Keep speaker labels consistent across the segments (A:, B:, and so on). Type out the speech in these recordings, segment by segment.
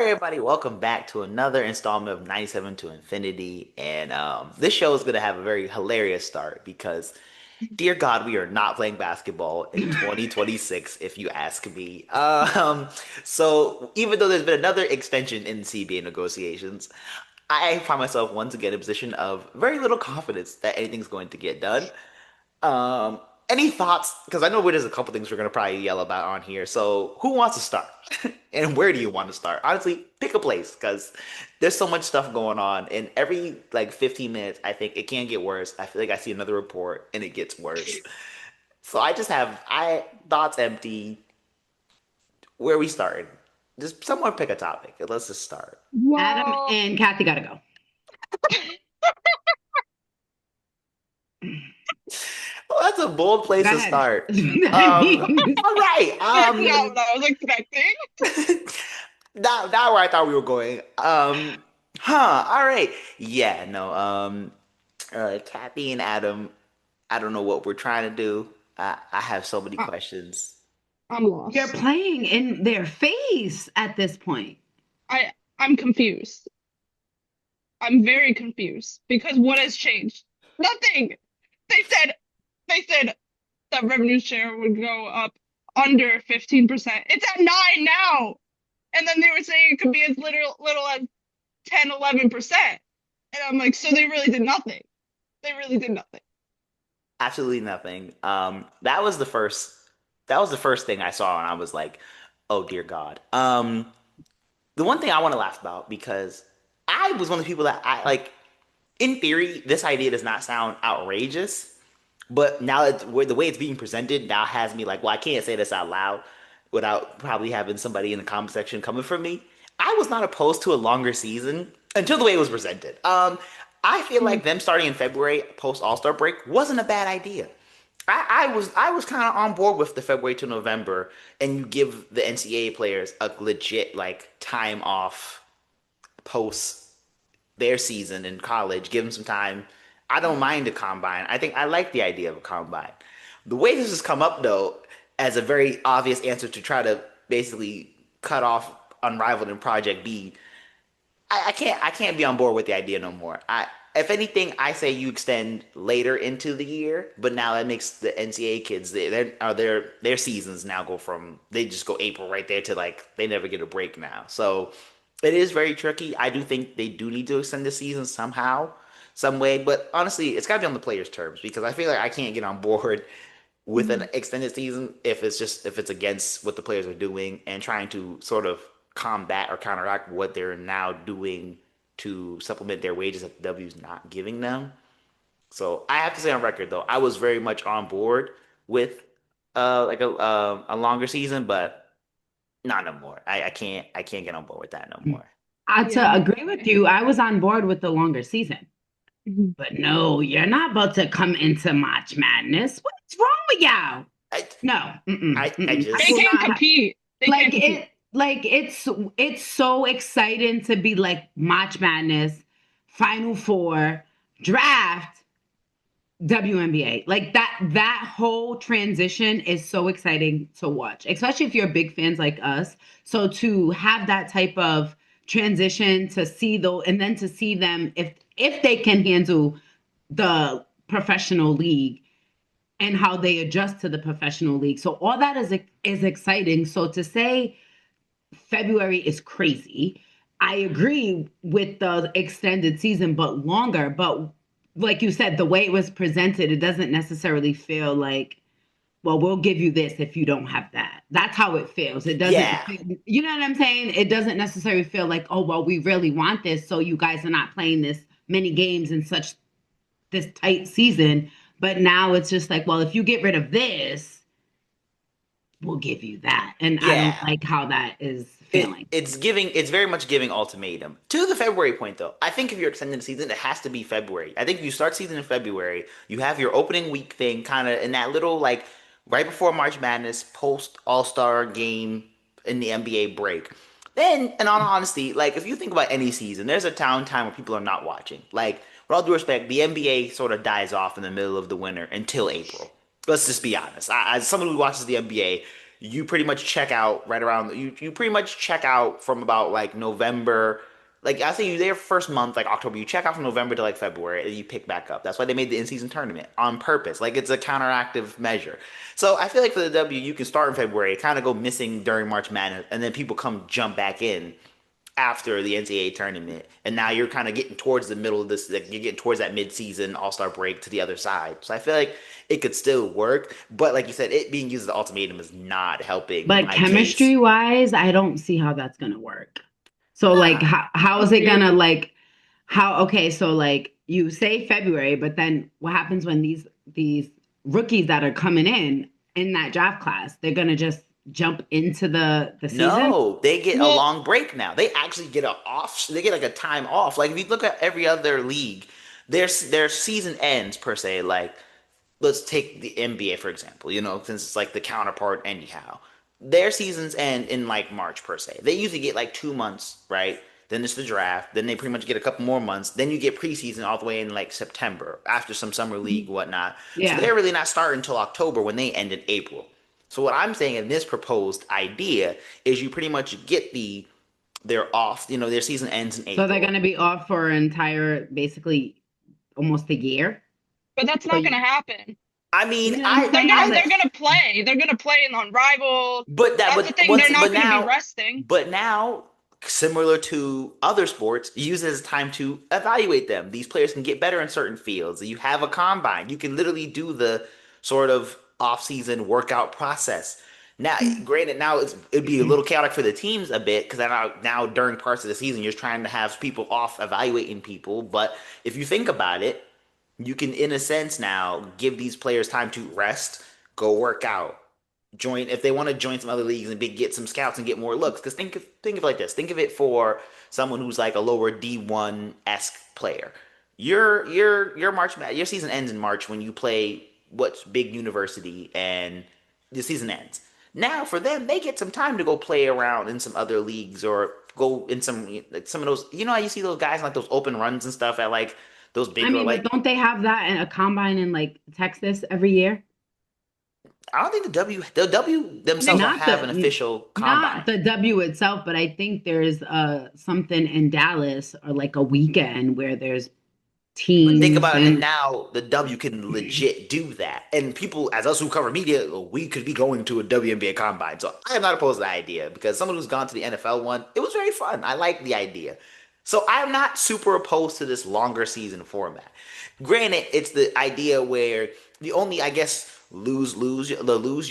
A: everybody, welcome back to another installment of 97 to Infinity. And this show is going to have a very hilarious start because, dear God, we are not playing basketball in 2026, if you ask me. So, even though there's been another extension in CBA negotiations, I find myself once again in a position of very little confidence that anything's going to get done. Um, any thoughts? Because I know there's a couple things we're gonna probably yell about on here. So who wants to start? And where do you want to start? Honestly, pick a place because there's so much stuff going on. And every like 15 minutes, I think it can get worse. I feel like I see another report and it gets worse. So I just have I thoughts empty. Where we started? Just someone pick a topic. Let's just start.
B: Adam
C: Well,
B: and Kathy gotta go.
A: Well, that's a bold place
B: Go
A: to
B: ahead.
A: start.
B: I mean,
A: All right.
C: that's not what I was expecting.
A: Not where I thought we were going. All right. Yeah, no. Kathy and Adam, I don't know what we're trying to do. I have so many
C: I-
A: questions.
C: I'm
B: you're
C: lost.
B: playing in their face at this point.
C: I'm confused. I'm very confused because what has changed? Nothing. They said that revenue share would go up under 15%. It's at 9 now. And then they were saying it could be as little as 10, 11%. And I'm like, so they really did nothing. They really did nothing.
A: Absolutely nothing. That was the first thing I saw, and I was like, oh dear God. The one thing I want to laugh about because I was one of the people that I like. In theory, this idea does not sound outrageous, but now the way it's being presented now has me like, well, I can't say this out loud without probably having somebody in the comment section coming for me. I was not opposed to a longer season until the way it was presented. I feel
C: Mm,
A: like them starting in February post All Star break wasn't a bad idea. I was kind of on board with the February to November, and you give the NCAA players a legit like time off post their season in college, give them some time. I don't mind the combine. I think I like the idea of a combine. The way this has come up though, as a very obvious answer to try to basically cut off Unrivaled in Project B, I can't be on board with the idea no more. If anything, I say you extend later into the year, but now that makes the NCAA kids their seasons now go from they just go April right there to like they never get a break now. So it is very tricky. I do think they do need to extend the season somehow, some way, but honestly, it's got to be on the players' terms because I feel like I can't get on board with an
C: mm,
A: extended season if it's against what the players are doing and trying to sort of combat or counteract what they're now doing to supplement their wages that the W's not giving them. So I have to say on record though, I was very much on board with like a longer season, but not no more. I can't get on board with that no more.
C: yeah,
B: To
C: no
B: agree with
C: way.
B: you, I was on board with the longer season.
C: Mhm.
B: But no, you're not about to come into March Madness. What's wrong with y'all?
A: I
B: No, mm-mm,
A: I
B: mm-mm. I
C: They
B: will
A: just
C: can't
B: not.
C: compete. They can't
B: Like
C: compete.
B: it like it's so exciting to be like March Madness, Final Four, draft, WNBA. Like that whole transition is so exciting to watch, especially if you're big fans like us. So to have that type of transition to see though and then to see them if they can handle the professional league and how they adjust to the professional league. So all that is exciting. So to say February is crazy. I agree with the extended season, but longer. But like you said, the way it was presented, it doesn't necessarily feel like, well, we'll give you this if you don't have that. That's how it feels. It doesn't,
A: yeah.
B: you know what I'm saying? It doesn't necessarily feel like, oh, well, we really want this. So you guys are not playing this many games in such this tight season. But now it's just like, well, if you get rid of this, we'll give you that. And I don't
A: Yeah.
B: like how that is
A: It
B: feeling.
A: it's giving it's very much giving ultimatum. To the February point though, I think if you're extending the season, it has to be February. I think if you start season in February, you have your opening week thing kind of in that little like right before March Madness, post All-Star game in the NBA break. Then, in all honesty, like if you think about any season, there's a time where people are not watching. Like, with all due respect, the NBA sort of dies off in the middle of the winter until April. Let's just be honest. As someone who watches the NBA, you pretty much check out right around you pretty much check out from about like November. Like I say, you there first month, like October, you check out from November to like February, and you pick back up. That's why they made the in-season tournament on purpose. Like it's a counteractive measure. So I feel like for the W, you can start in February, kind of go missing during March Madness, and then people come jump back in after the NCAA tournament, and now you're kind of getting towards the middle of this. Like you're getting towards that mid-season All-Star break to the other side. So I feel like it could still work, but like you said, it being used as an ultimatum is not helping
B: But
A: my case.
B: chemistry wise, I don't see how that's gonna work. So like
A: Nah,
B: how is it gonna like how okay, so like you say February, but then what happens when these rookies that are coming in that draft class, they're gonna just jump into the season?
A: no, they get a
C: Well,
A: long break now. They actually get a off. They get like a time off. Like if you look at every other league, their season ends per se. Like let's take the NBA for example. You know, since it's like the counterpart anyhow. Their seasons end in like March per se. They usually get like 2 months, right? Then it's the draft. Then they pretty much get a couple more months. Then you get preseason all the way in like September after some summer league whatnot. So
B: Yeah.
A: they're really not starting until October when they end in April. So what I'm saying in this proposed idea is you pretty much get they're off. You know, their season ends in
B: So they're
A: April.
B: gonna be off for an entire basically almost a year.
C: but that's
B: So
C: not gonna happen.
A: I mean,
B: you know what I'm saying?
C: They're gonna play. They're gonna play in on rivals.
A: but that
C: That's the
A: but
C: thing.
A: once
C: They're not gonna be resting.
A: but now similar to other sports, use it as time to evaluate them. These players can get better in certain fields. You have a combine. You can literally do the sort of off-season workout process. Now, granted, now it'd be a little chaotic for the teams a bit because now during parts of the season you're trying to have people off evaluating people. But if you think about it, you can, in a sense, now give these players time to rest, go work out, join if they want to join some other leagues and get some scouts and get more looks. Because think of it like this. Think of it for someone who's like a lower D1 esque player. Your season ends in March when you play what's big university and the season ends. Now for them, they get some time to go play around in some other leagues or go in some of those. You know how you see those guys in, like those open runs and stuff at like those
B: I
A: bigger
B: mean, but
A: like
B: don't they have that in a combine in like Texas every year?
A: I don't think the W
C: I think
A: themselves don't
B: Not
A: have an
B: the
A: official
B: not
A: combine.
B: the W itself, but I think there's something in Dallas or like a weekend where there's
A: But think
B: teams
A: about it, and
B: and
A: now the W can legit do that. And people, as us who cover media, we could be going to a WNBA combine. So I am not opposed to the idea because someone who's gone to the NFL one, it was very fun. I like the idea. So I'm not super opposed to this longer season format. Granted, it's the idea where the only, I guess, lose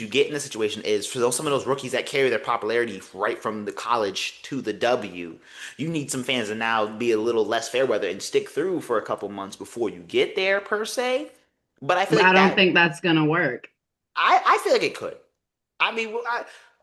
A: you get in this situation is for some of those rookies that carry their popularity right from the college to the W. You need some fans to now be a little less fair weather and stick through for a couple months before you get there per se. But I feel
B: I
A: like
B: don't
A: that
B: think that's gonna work.
A: I feel like it could. I mean,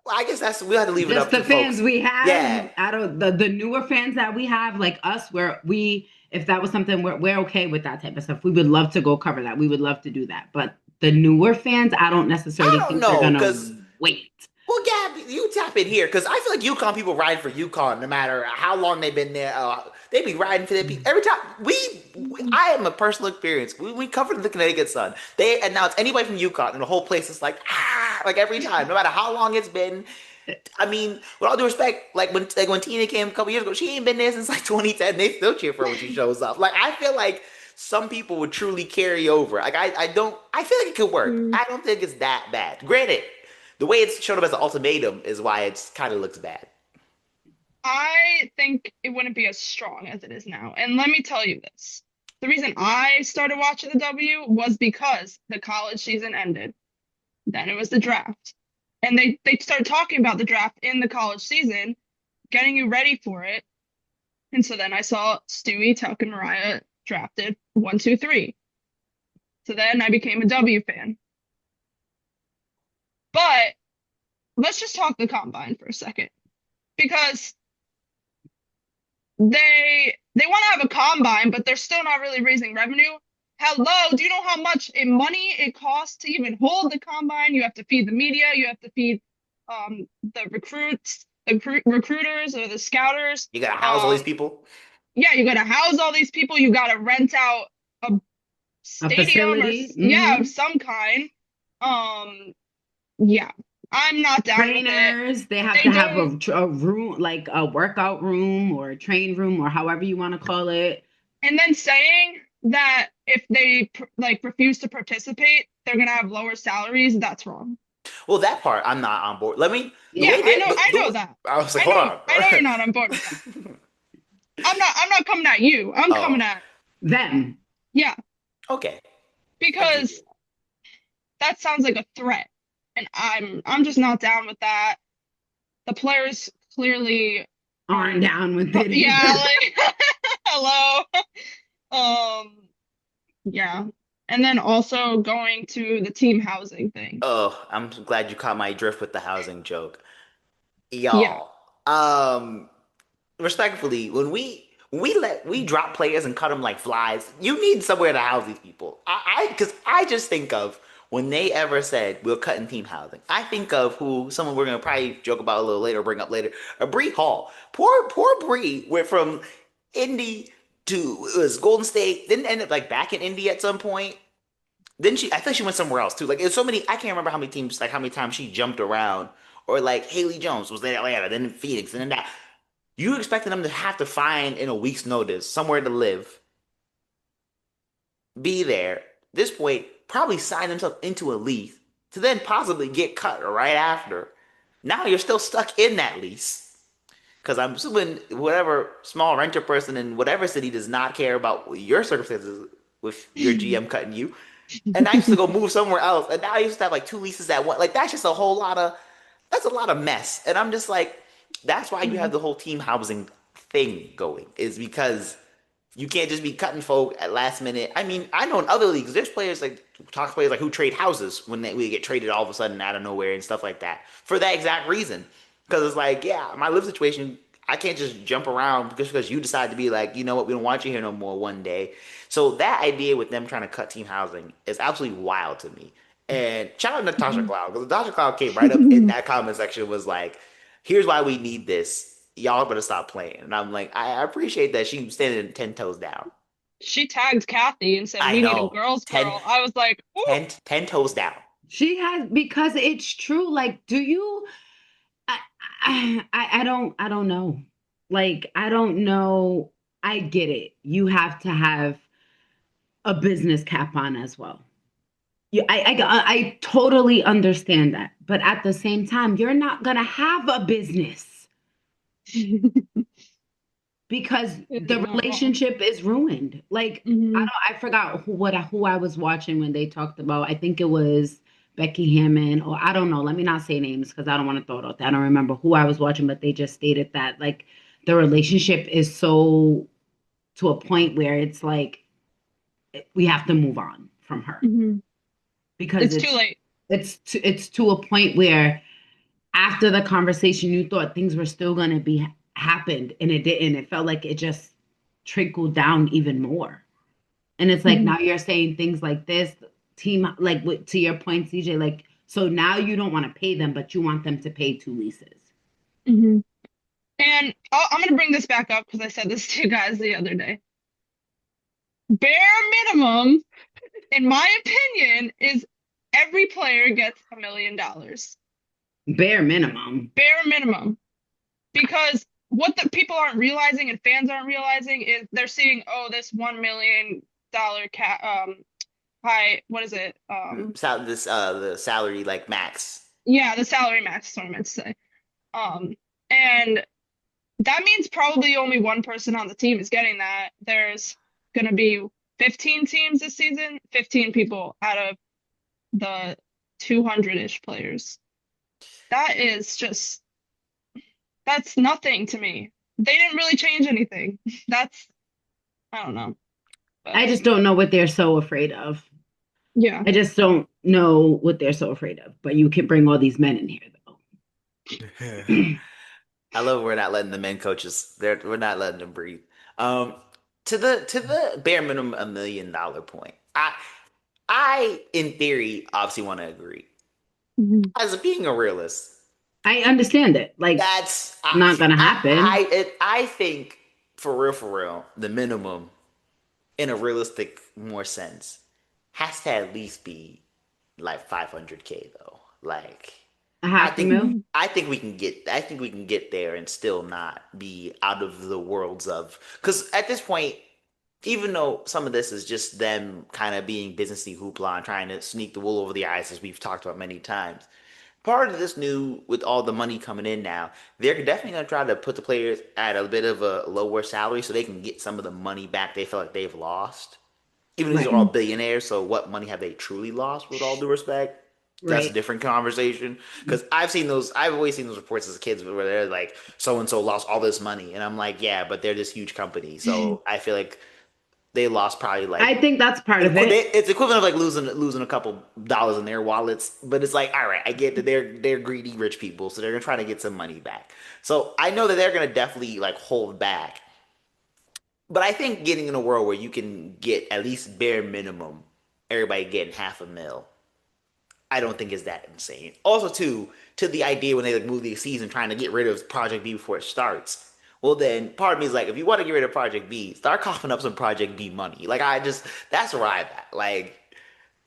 A: I guess that's we'll have to leave it
B: Just
A: up to
B: the
A: the
B: fans
A: folks.
B: we have,
A: Yeah,
B: I don't the newer fans that we have, like us, where we if that was something we're okay with that type of stuff. We would love to go cover that. We would love to do that. But the newer fans, I don't
A: I
B: necessarily
A: don't
B: think they're
A: know
B: gonna
A: because
B: wait.
A: well, Gab, you tap in here because I feel like UConn people ride for UConn no matter how long they've been there. They be riding for their people every time. I am a personal experience. We covered the Connecticut Sun. They announce anybody from UConn, and the whole place is like every time, no matter how long it's been. I mean, with all due respect, like when Tina came a couple years ago, she ain't been there since like 2010. They still cheer for her when she shows up. Like I feel like some people would truly carry over. Like I don't. I feel like it could work.
C: Mm.
A: I don't think it's that bad. Granted, the way it's shown up as an ultimatum is why it's kind of looks bad.
C: I think it wouldn't be as strong as it is now. And let me tell you this. The reason I started watching the W was because the college season ended. Then it was the draft. And they started talking about the draft in the college season, getting you ready for it. And so then I saw Stewie, Tuck, and Mariah drafted 1, 2, 3. So then I became a W fan. But let's just talk the combine for a second. Because they want to have a combine, but they're still not really raising revenue. Hello, do you know how much in money it costs to even hold the combine? You have to feed the media, you have to feed the recruiters or the scouters.
A: You gotta house all these
C: Um,
A: people.
C: yeah, you got to house all these people. You got to rent out a
B: A
C: stadium or
B: facility.
C: yeah, of
B: Hmm.
C: some kind. Yeah. I'm not down with it.
B: Trainers, they have
C: They
B: to have
C: don't,
B: a room, like a workout room or a train room or however you want to call it.
C: and then saying that if they like refuse to participate, they're gonna have lower salaries. That's wrong.
A: Well, that part I'm not on board. Let me the
C: Yeah,
A: way that
C: I know that.
A: I was like, hold on.
C: I know you're not on board with that. I'm not coming at you. I'm
A: Oh,
C: coming at,
B: Them.
C: yeah,
A: okay. I get
C: because
A: you.
C: that sounds like a threat. And I'm just not down with that. The players clearly
B: Aren't
C: aren't,
B: down with it
C: yeah,
B: either.
C: like hello. Yeah. And then also going to the team housing thing.
A: Oh, I'm glad you caught my drift with the housing joke.
C: Yeah.
A: Y'all. Respectfully, when we drop players and cut them like flies, you need somewhere to house these people. Because I just think of when they ever said we're cutting team housing. I think of who someone we're gonna probably joke about a little later, bring up later, a Bree Hall. Poor Bree went from Indy to it was Golden State, didn't end up like back in Indy at some point. Then I think she went somewhere else too. Like it's so many, I can't remember how many teams, like how many times she jumped around. Or like Haley Jones was in Atlanta, then in Phoenix, and then that. You expecting them to have to find in a week's notice somewhere to live, be there, this point, probably sign themselves into a lease to then possibly get cut right after. Now you're still stuck in that lease. Because I'm assuming whatever small renter person in whatever city does not care about your circumstances with your GM cutting you. And I used to go move somewhere else. And now I used to have like two leases at one. Like that's just a whole lot of that's a lot of mess. And I'm just like, that's why you have
C: Mhm.
A: the whole team housing thing going, is because you can't just be cutting folk at last minute. I mean, I know in other leagues, there's players like talk players like who trade houses when we get traded all of a sudden out of nowhere and stuff like that for that exact reason. Because it's like, yeah, my live situation, I can't just jump around just because you decide to be like, you know what, we don't want you here no more one day. So that idea with them trying to cut team housing is absolutely wild to me. And shout out to Natasha
C: Mhm.
A: Cloud because Natasha Cloud came right up in that comment section was like, "Here's why we need this. Y'all better stop playing." And I'm like, I appreciate that she was standing 10 toes down.
C: She tagged Kathy and said,
A: I
C: "We need a
A: know,
C: girls'
A: 10,
C: girl." I was like, "Ooh."
A: 10 toes down.
B: She has, because it's true. Like, do you I, I don't know. Like, I don't know. I get it. You have to have a business cap on as well. I totally understand that. But at the same time, you're not gonna have a business because
C: You're
B: the
C: not wrong.
B: relationship is ruined. Like,
C: Hmm.
B: I forgot who I was watching when they talked about. I think it was Becky Hammond, or I don't know. Let me not say names because I don't want to throw it out there. I don't remember who I was watching, but they just stated that like the relationship is so to a point where it's like we have to move on from her
C: Hmm.
B: because
C: It's too late.
B: it's to a point where after the conversation you thought things were still going to be happened and it didn't. It felt like it just trickled down even more. And it's like
C: Hmm.
B: now you're saying things like this team, like to your point, CJ, like so now you don't want to pay them, but you want them to pay two leases.
C: Hmm. And I'm going to bring this back up because I said this to you guys the other day. Bare minimum, in my opinion, is every player gets $1 million.
B: Bare minimum.
C: Bare minimum. Because what the people aren't realizing and fans aren't realizing is they're seeing, oh, this $1 million high, what is it?
A: The salary like max.
C: Yeah, the salary max is what I meant to say. Um, and that means probably only one person on the team is getting that. There's gonna be 15 teams this season, 15 people out of the 200-ish players. That is just that's nothing to me. They didn't really change anything. That's I don't know. But
B: I just don't know what they're so afraid of.
C: yeah.
B: I just don't know what they're so afraid of. But you can bring all these men in here, though.
A: I love we're not letting the men coaches. We're not letting them breathe. Um, to the bare minimum $1 million point. I in theory obviously want to agree.
C: Mhm.
A: As being a realist,
B: I understand it. Like,
A: that's
B: not gonna happen.
A: I think for real, the minimum in a realistic more sense has to at least be like 500K though. Like
B: A
A: I
B: half a
A: think
B: mil?
C: Mhm.
A: I think we can get there and still not be out of the worlds of, because at this point, even though some of this is just them kind of being businessy hoopla and trying to sneak the wool over the eyes, as we've talked about many times, part of this new, with all the money coming in now, they're definitely going to try to put the players at a bit of a lower salary so they can get some of the money back they feel like they've lost. Even though these are
B: Right.
A: all billionaires, so what money have they truly lost, with all due respect? That's a
B: Right.
A: different conversation. Because I've always seen those reports as kids where they're like, so and so lost all this money. And I'm like, yeah, but they're this huge company. So I feel like they lost probably
B: I
A: like,
B: think that's part of it.
A: it's equivalent of like losing a couple dollars in their wallets, but it's like, all right, I get that they're greedy rich people, so they're gonna try to get some money back. So I know that they're gonna definitely like hold back, but I think getting in a world where you can get at least bare minimum, everybody getting half a mil, I don't think is that insane. Also, too, to the idea when they like move the season trying to get rid of Project B before it starts. Well, then part of me is like, if you want to get rid of Project B, start coughing up some Project B money. Like that's where I'm at. Like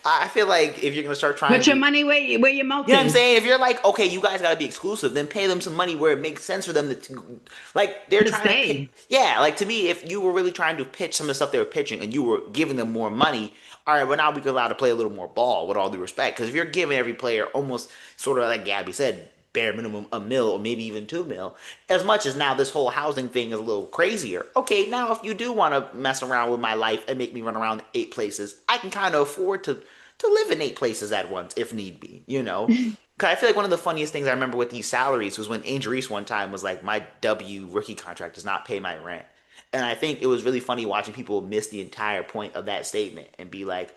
A: I feel like if you're gonna start trying
B: Put your
A: to,
B: money where your mouth
A: you know what I'm
B: is.
A: saying? If you're like, okay, you guys gotta be exclusive, then pay them some money where it makes sense for them to, like, they're
B: To
A: trying to pitch.
B: stay.
A: Yeah, like to me, if you were really trying to pitch some of the stuff they were pitching and you were giving them more money, all right, well now we can allow to play a little more ball with all due respect. Because if you're giving every player almost sort of like Gabby said, bare minimum a mil or maybe even 2 mil, as much as now this whole housing thing is a little crazier. Okay, now if you do want to mess around with my life and make me run around 8 places, I can kind of afford to live in 8 places at once if need be, you know? Cause I feel like one of the funniest things I remember with these salaries was when Angel Reese one time was like, my W rookie contract does not pay my rent. And I think it was really funny watching people miss the entire point of that statement and be like,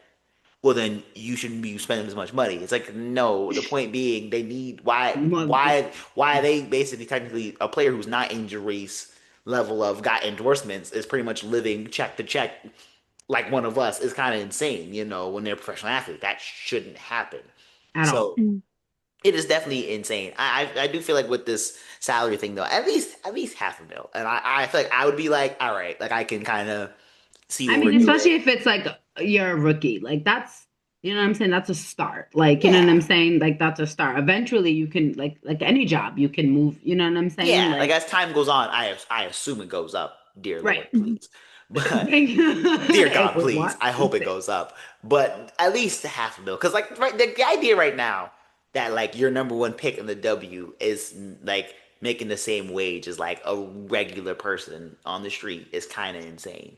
A: well, then you shouldn't be spending as much money. It's like, no, the point being they need,
B: Well,
A: why are they basically technically a player who's not Angel Reese level of got endorsements is pretty much living check to check like one of us is kind of insane, you know, when they're a professional athlete. That shouldn't happen.
B: at all.
A: So it is definitely insane. I do feel like with this salary thing though, at least half a mil. And I feel like I would be like, all right, like I can kind of see
B: I
A: what we're
B: mean,
A: doing.
B: especially if it's like you're a rookie, like that's, you know what I'm saying? That's a start. Like, you know what
A: Yeah.
B: I'm saying? Like that's a start. Eventually you can like any job, you can move, you know what I'm saying?
A: Yeah. Like
B: Like,
A: as time goes on, I assume it goes up, dear
B: right.
A: Lord, please. But dear God,
B: Wait,
A: please.
B: what?
A: I hope it goes up. But at least half a mil. Because like right, the idea right now that like your number one pick in the W is like making the same wage as like a regular person on the street is kind of insane.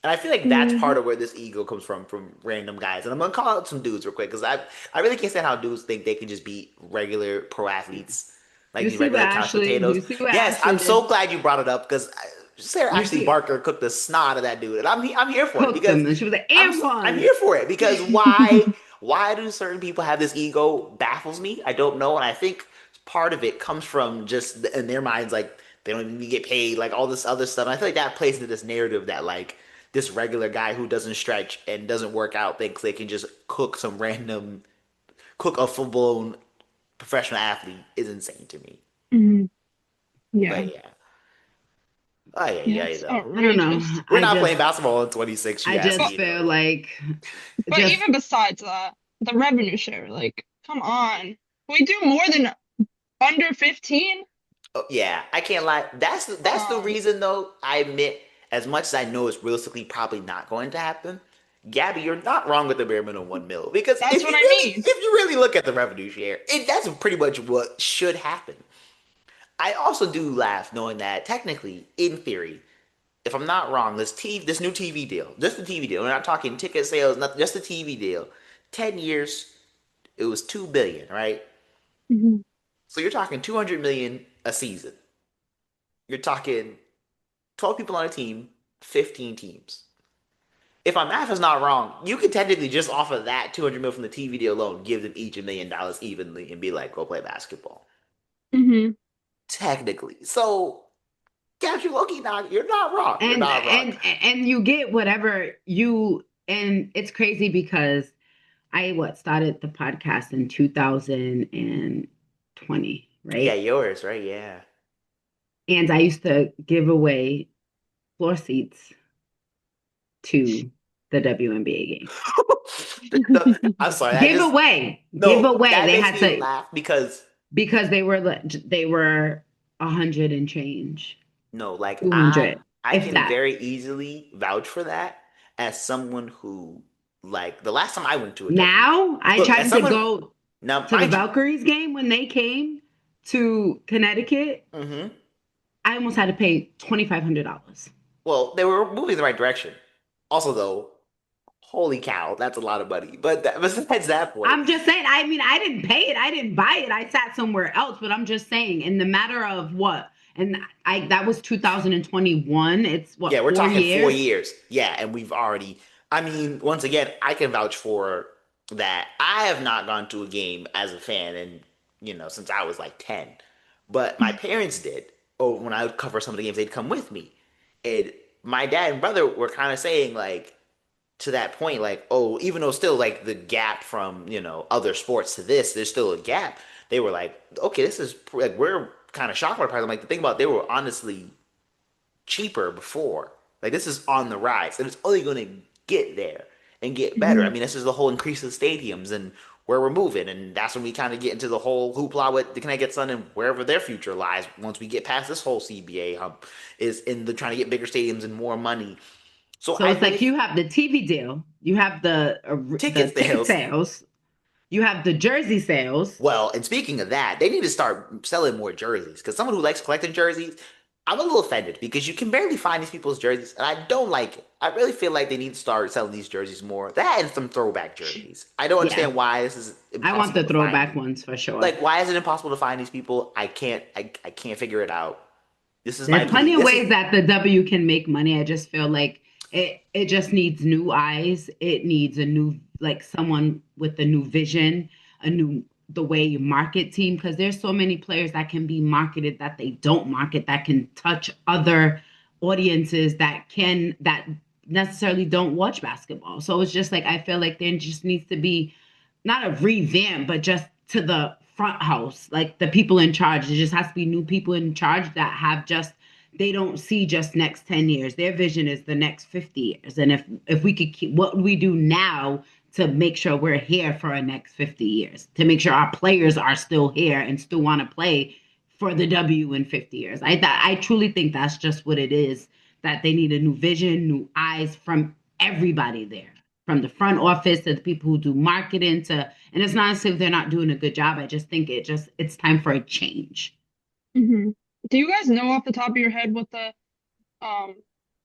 A: And I feel like that's part
C: Mhm.
A: of where this ego comes from random guys. And I'm gonna call out some dudes real quick because I really can't stand how dudes think they can just be regular pro athletes, like
B: You
A: these
B: see what
A: regular couch
B: Ashley,
A: potatoes.
B: you see what
A: Yes,
B: Ashley
A: I'm so
B: did?
A: glad you brought it up because Sarah
B: You
A: Ashley
B: see,
A: Barker cooked the snot of that dude, and I'm here for it
B: cooked
A: because
B: him and she was like,
A: I'm
B: Antoine.
A: here for it because why do certain people have this ego baffles me. I don't know, and I think part of it comes from just in their minds like they don't even get paid, like all this other stuff. And I feel like that plays into this narrative that like this regular guy who doesn't stretch and doesn't work out thinks they can just cook a full blown professional athlete is insane to me.
C: Mhm. Yeah.
A: But yeah. Oh yeah,
C: Yeah,
A: yeah,
C: it's
A: though.
B: I don't know.
C: outrageous.
A: We're not playing basketball in 26, you
B: I
A: ask
B: just
C: But
A: me
B: feel
A: though.
B: like
C: but
B: just
C: even besides that, the revenue share, like, come on. Can we do more than under 15?
A: Oh, yeah, I can't lie.
C: Come
A: That's the
C: on.
A: reason though. I admit, as much as I know it's realistically probably not going to happen, Gabby, you're not wrong with the bare minimum 1 mil because
C: That's what I mean.
A: if you really look at the revenue share, that's pretty much what should happen. I also do laugh knowing that technically, in theory, if I'm not wrong, this new TV deal, just the TV deal. We're not talking ticket sales, nothing, just the TV deal. 10 years, it was 2 billion, right?
C: Mhm.
A: So you're talking 200 million a season. You're talking 12 people on a team, 15 teams. If my math is not wrong, you could technically just off of that 200 mil from the TV deal alone give them each $1 million evenly and be like, go play basketball.
C: Mhm.
A: Technically. So, Captain Loki, not you're not wrong. You're
B: and
A: not wrong.
B: and you get whatever you and it's crazy because I started the podcast in 2020,
A: Yeah,
B: right?
A: yours, right? Yeah.
B: And I used to give away floor seats to the WNBA games.
A: No, I'm sorry.
B: Give away. Give
A: No,
B: away.
A: that
B: They
A: makes
B: had
A: me
B: to
A: laugh because
B: because they were 100 and change,
A: No, like
B: 200,
A: I
B: if
A: can
B: that.
A: very easily vouch for that as someone who like the last time I went to a W.
B: Now I
A: Look, as
B: tried to
A: someone
B: go
A: now,
B: to the
A: mind you,
B: Valkyries game when they came to Connecticut.
A: hmm
B: I almost had to pay $2,500.
A: well, they were moving in the right direction. Also, though, holy cow, that's a lot of money. But besides that point,
B: I'm just saying, I mean, I didn't pay it. I didn't buy it. I sat somewhere else, but I'm just saying, in the matter of what? And I that was 2021. It's
A: yeah,
B: what,
A: we're
B: four
A: talking four
B: years?
A: years. Yeah, and we've already. I mean, once again, I can vouch for that. I have not gone to a game as a fan, and since I was like 10. But my parents did. Or when I would cover some of the games, they'd come with me, and my dad and brother were kind of saying like to that point, like, oh, even though still like the gap from other sports to this, there's still a gap. They were like, okay, this is like we're kind of shocked by the price. I'm like, the thing about they were honestly cheaper before. Like this is on the rise, and it's only going to get there and get better. I
C: Mhm.
A: mean, this is the whole increase of stadiums and where we're moving, and that's when we kind of get into the whole hoopla with the Connecticut Sun and wherever their future lies. Once we get past this whole CBA hump, is in the trying to get bigger stadiums and more money. So
B: So
A: I
B: it's
A: really
B: like you have the TV deal, you have the
A: ticket
B: ticket
A: sales.
B: sales, you have the jersey sales.
A: Well, and speaking of that, they need to start selling more jerseys because someone who likes collecting jerseys, I'm a little offended because you can barely find these people's jerseys, and I don't like it. I really feel like they need to start selling these jerseys more. That and some throwback jerseys. I don't
B: Yeah,
A: understand why this is
B: I want
A: impossible
B: the
A: to find
B: throwback
A: these.
B: ones for sure.
A: Like, why is it impossible to find these people? I can't figure it out. This is my
B: There's plenty
A: opinion.
B: of
A: This is
B: ways that the W can make money. I just feel like it just needs new eyes. It needs a new, like, someone with a new vision, a new the way you market team, because there's so many players that can be marketed that they don't market, that can touch other audiences that necessarily don't watch basketball. So it's just like I feel like there just needs to be not a revamp, but just to the front house, like the people in charge. There just has to be new people in charge that have just they don't see just next 10 years. Their vision is the next 50 years. And if we could keep what we do now to make sure we're here for our next 50 years, to make sure our players are still here and still want to play for the W in 50 years. I truly think that's just what it is, that they need a new vision, new eyes from everybody there, from the front office to the people who do marketing to, and it's not as if they're not doing a good job. I just think it's time for a change.
C: Mhm. Do you guys know off the top of your head what um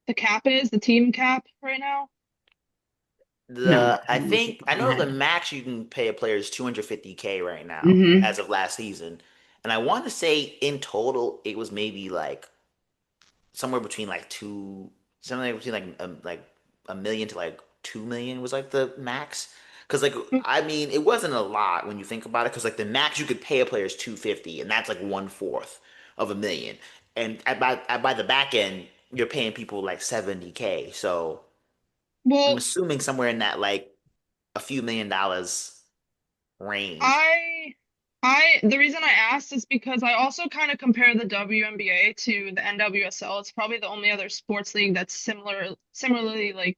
C: the cap is, the team cap right now?
B: No,
A: I
B: let me see
A: think
B: top
A: I
B: of my
A: know the
B: head.
A: max you can pay a player is 250K right now
B: Hmm.
A: as of last season, and I want to say in total it was maybe like somewhere between like somewhere between like a million to like 2 million was like the max. Because like
C: Mm.
A: I mean it wasn't a lot when you think about it. Because like the max you could pay a player is 250, and that's like 1/4 of a million. And by the back end you're paying people like 70K. So I'm
C: Well,
A: assuming somewhere in that like a few $1 million range.
C: I the reason I asked is because I also kind of compare the WNBA to the NWSL. It's probably the only other sports league that's similarly like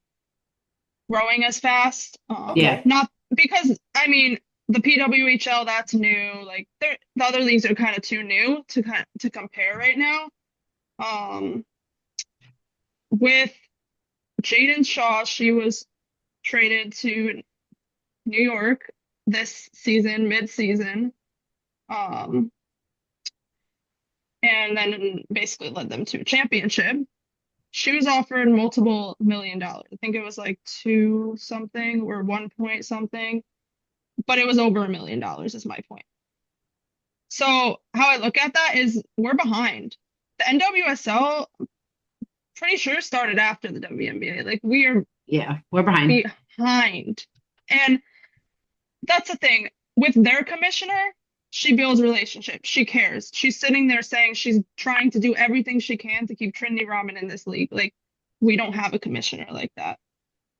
C: growing as fast.
B: Yeah.
A: Okay.
C: Not because I mean the PWHL that's new. Like the other leagues are kind of too new to compare right now. Um, with Jaden Shaw, she was traded to New York this season, mid-season, um, and then basically led them to a championship. She was offered multiple $1 million. I think it was like two something or 1 point something, but it was over $1 million is my point. So how I look at that is we're behind. The NWSL pretty sure started after the WNBA. Like we are
B: Yeah, we're behind.
C: behind. And that's the thing with their commissioner. She builds relationships. She cares. She's sitting there saying she's trying to do everything she can to keep Trinity Rodman in this league. Like, we don't have a commissioner like that.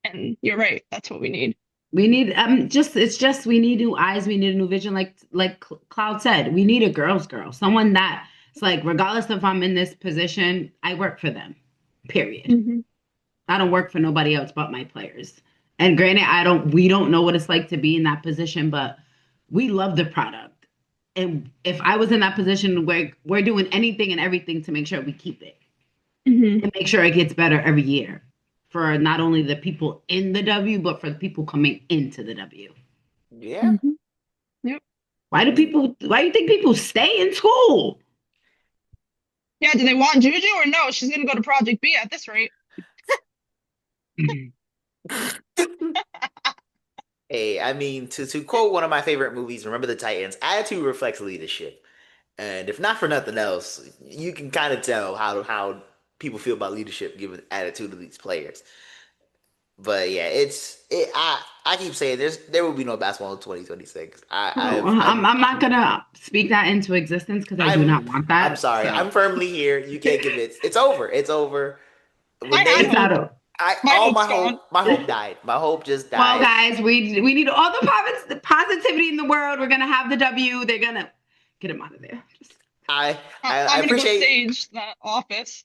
C: And you're right. That's what we need.
B: We need just it's just we need new eyes, we need a new vision, like Cloud said. We need a girl's girl, someone that it's like, regardless if I'm in this position, I work for them. Period.
C: Hmm.
B: I don't work for nobody else but my players. And granted, I don't we don't know what it's like to be in that position, but we love the product. and if I was in that position where we're doing anything and everything to make sure we keep it
C: Hmm.
B: and make sure it gets better every year for not only the people in the W, but for the people coming into the W.
A: Yeah.
C: Hmm. Yep.
B: Why do you think people stay in school?
C: Yeah, do they want Juju or no? She's gonna go to Project B at this rate.
A: Hey, I mean, to quote one of my favorite movies, Remember the Titans, attitude reflects leadership. And if not for nothing else, you can kind of tell how people feel about leadership given attitude of these players. But yeah, I keep saying there will be no basketball in 2026.
B: No, I'm not gonna speak that into existence because I do
A: I'm
B: not want
A: I'm
B: that.
A: sorry.
B: So
A: I'm firmly here. You can't convince. It's over. It's over. When
C: I had
B: it's
A: they
C: hope.
B: out of.
A: I
C: My
A: all
C: hope's gone.
A: my hope died. My hope just
B: Well,
A: died.
B: guys, we need all the positivity in the world. We're gonna have the W. They're gonna get him out of there. Just,
A: I
C: I'm gonna go
A: appreciate
C: sage that office.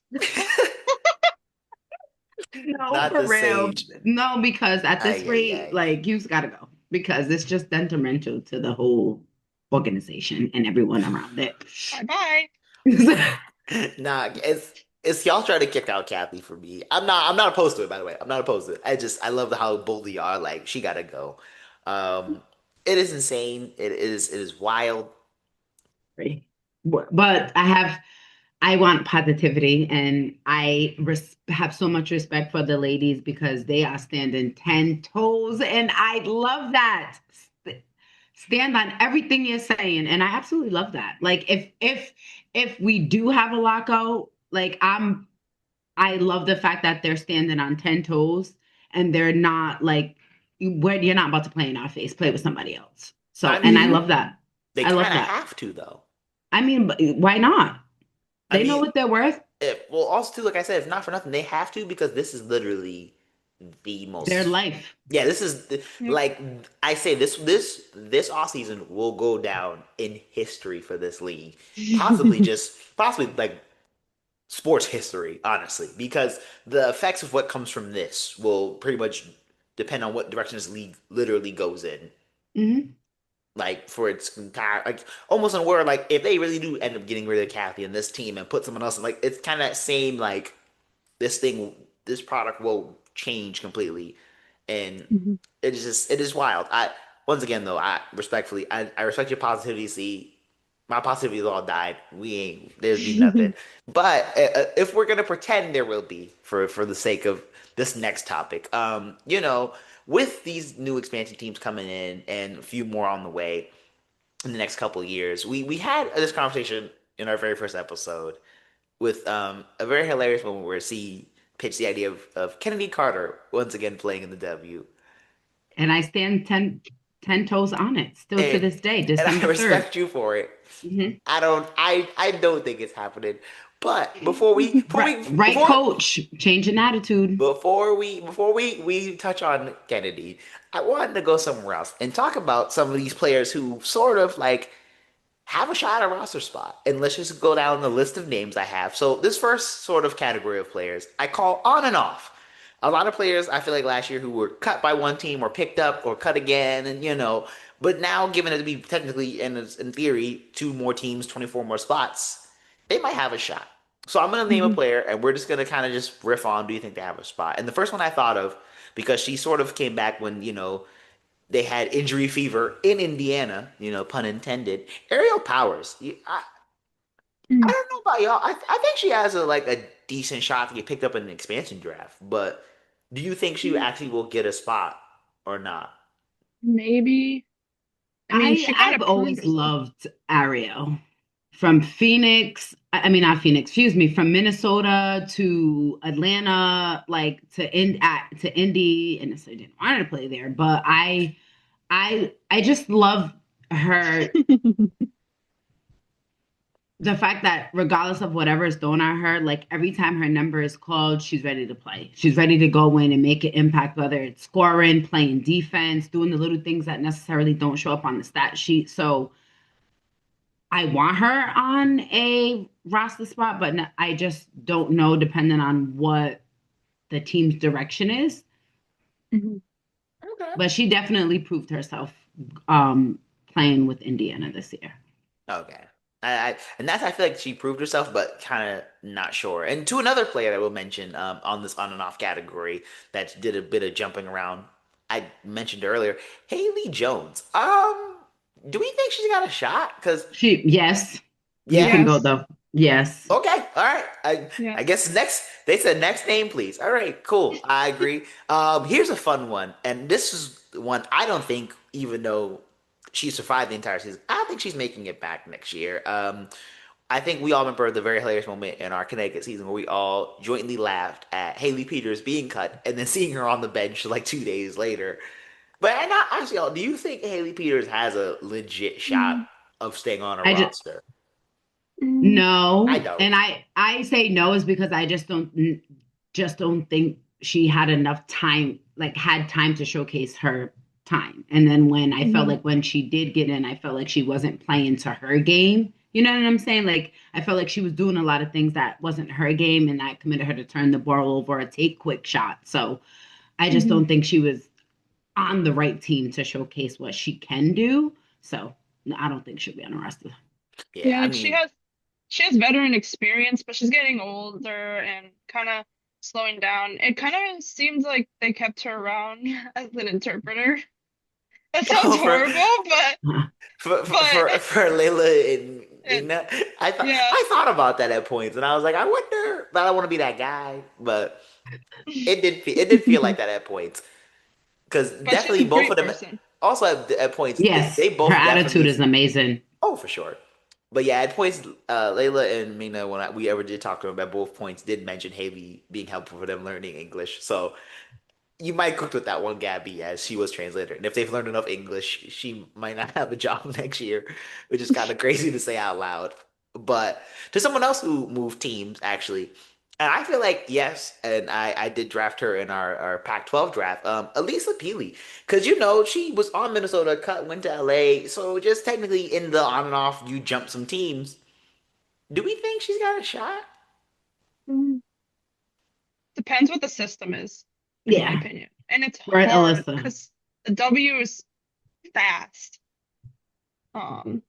B: no,
A: not
B: for
A: the
B: real.
A: sage.
B: No, because at this
A: Ay, ay,
B: rate,
A: ay.
B: like you've got to go because it's just detrimental to the whole organization and everyone around it.
C: Bye bye.
A: Nah, it's y'all trying to kick out Kathy for me. I'm not opposed to it, by the way. I'm not opposed to it. I love how bold you are. Like she gotta go. Um, it is insane. It is wild.
B: But I want positivity, and have so much respect for the ladies because they are standing 10 toes, and I love that. Stand on everything you're saying, and I absolutely love that. Like if we do have a lockout, like I love the fact that they're standing on 10 toes and they're not like where you're not about to play in our face, play with somebody else. So,
A: I
B: and I
A: mean,
B: love that.
A: they
B: I love
A: kind of
B: that.
A: have to though.
B: I mean, why not?
A: I
B: They know
A: mean,
B: what they're worth.
A: well, also too, like I said, if not for nothing, they have to because this is literally the
B: Their
A: most.
B: life.
A: Yeah, this is
C: Yep.
A: like I say this off season will go down in history for this league. Possibly like sports history, honestly, because the effects of what comes from this will pretty much depend on what direction this league literally goes in.
B: Hmm.
A: Like for its entire, like almost in a word, like if they really do end up getting rid of Kathy and this team and put someone else in, like it's kind of that same like this product will change completely, and
C: Mhm.
A: it is wild. I once again though, I respect your positivity. See, my positivity has all died. We ain't there'd be nothing. But if we're gonna pretend there will be for the sake of this next topic, with these new expansion teams coming in and a few more on the way in the next couple of years, we had this conversation in our very first episode with a very hilarious moment where C pitched the idea of Kennedy Carter once again playing in the W.
B: And I stand 10 toes on it still to
A: And
B: this day,
A: and I
B: December 3rd.
A: respect you for it.
B: Hmm.
A: I don't think it's happening. But
B: Right coach, changing attitude.
A: we touch on Kennedy, I wanted to go somewhere else and talk about some of these players who sort of like have a shot at a roster spot. And let's just go down the list of names I have. So this first sort of category of players I call on and off. A lot of players I feel like last year who were cut by one team or picked up or cut again, and but now given it to be technically in theory two more teams, 24 more spots, they might have a shot. So I'm gonna name a
C: Mhm.
A: player, and we're just gonna kind of just riff on. Do you think they have a spot? And the first one I thought of because she sort of came back when they had injury fever in Indiana, pun intended. Ariel Powers. I
C: Mhm.
A: don't know about y'all. I think she has a decent shot to get picked up in an expansion draft. But do you think she actually will get a spot or not?
C: Maybe. I mean, she kind
B: I've
C: of proved
B: always
C: herself.
B: loved Ariel from Phoenix. I mean, not Phoenix, excuse me, from Minnesota to Atlanta, like to Indy, and so I didn't want her to play there, but I just love her, the fact that regardless of whatever is thrown at her, like every time her number is called, she's ready to play. She's ready to go in and make an impact, whether it's scoring, playing defense, doing the little things that necessarily don't show up on the stat sheet. So I want her on a roster spot, but I just don't know, depending on what the team's direction is.
C: Mhm.
B: But she definitely proved herself um, playing with Indiana this year.
A: Okay. And that's I feel like she proved herself, but kind of not sure. And to another player that we'll mention on this on and off category that did a bit of jumping around. I mentioned earlier, Haley Jones. Do we think she's got a shot? Because
B: Yes, you
A: yeah,
B: can go
C: Yes.
B: though. Yes.
A: okay, all right. I
C: Yes.
A: guess next they said next name, please. All right, cool. I agree. Here's a fun one, and this is one I don't think, even though she survived the entire season, I don't think she's making it back next year. I think we all remember the very hilarious moment in our Connecticut season where we all jointly laughed at Haley Peters being cut and then seeing her on the bench like 2 days later. But and I ask y'all, do you think Haley Peters has a legit shot
C: Mm,
A: of staying on a
B: I just
A: roster?
C: mm,
A: I
B: no,
A: don't.
B: and I say no is because I just don't think she had enough time, like had time to showcase her time. And then when I felt
C: mhm,
B: like when she did get in, I felt like she wasn't playing to her game. You know what I'm saying? Like I felt like she was doing a lot of things that wasn't her game, and I committed her to turn the ball over or take quick shots. So I just
C: mhm.
B: don't think she was on the right team to showcase what she can do. So no, I don't think she'll be on the roster.
A: Yeah,
C: Yeah,
A: I
C: like
A: mean,
C: she has veteran experience, but she's getting older and kind of slowing down. It kind of seems like they kept her around as an interpreter. That sounds
A: for
C: horrible, but
A: for Layla and
C: it,
A: Mina,
C: yeah.
A: I thought about that at points, and I was like, I wonder, but I don't want to be that guy, but it did feel like that at points because
C: But she's a
A: definitely both
C: great
A: of them
C: person.
A: also at points
B: Yes,
A: they
B: her
A: both
B: attitude
A: definitely
B: is amazing.
A: oh for sure. But yeah, at points, Layla and Mina, when we ever did talk to them at both points, did mention Haley being helpful for them learning English. So you might cook with that one Gabby as she was translator. And if they've learned enough English, she might not have a job next year, which is kind of crazy to say out loud. But to someone else who moved teams, actually, and I feel like, yes, and I did draft her in our Pac-12 draft, Elisa Peely. Because, she was on Minnesota, cut, went to LA. So just technically in the on and off, you jump some teams. Do we think she's got a shot?
C: Mm. Depends what the system is, in my
B: Yeah,
C: opinion. And it's
B: right,
C: hard
B: Alyssa.
C: because the W is fast. Um,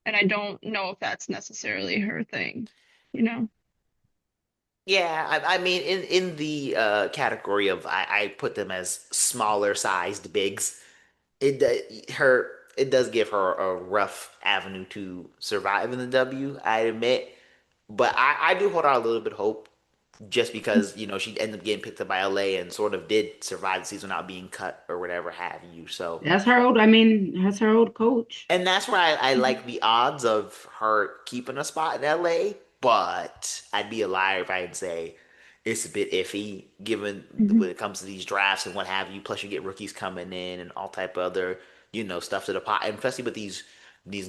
C: and I don't know if that's necessarily her thing, you know?
A: Yeah, I mean, in the category of I put them as smaller sized bigs. It does give her a rough avenue to survive in the W, I admit, but I do hold out a little bit of hope just because she ended up getting picked up by LA and sort of did survive the season without being cut or whatever have you. So
B: That's her old coach.
A: and that's where I
C: Mhm.
A: like the odds of her keeping a spot in LA, but I'd be a liar if I'd say it's a bit iffy given
C: Mhm.
A: when it comes to these drafts and what have you. Plus, you get rookies coming in and all type of other, stuff to the pot. And especially with these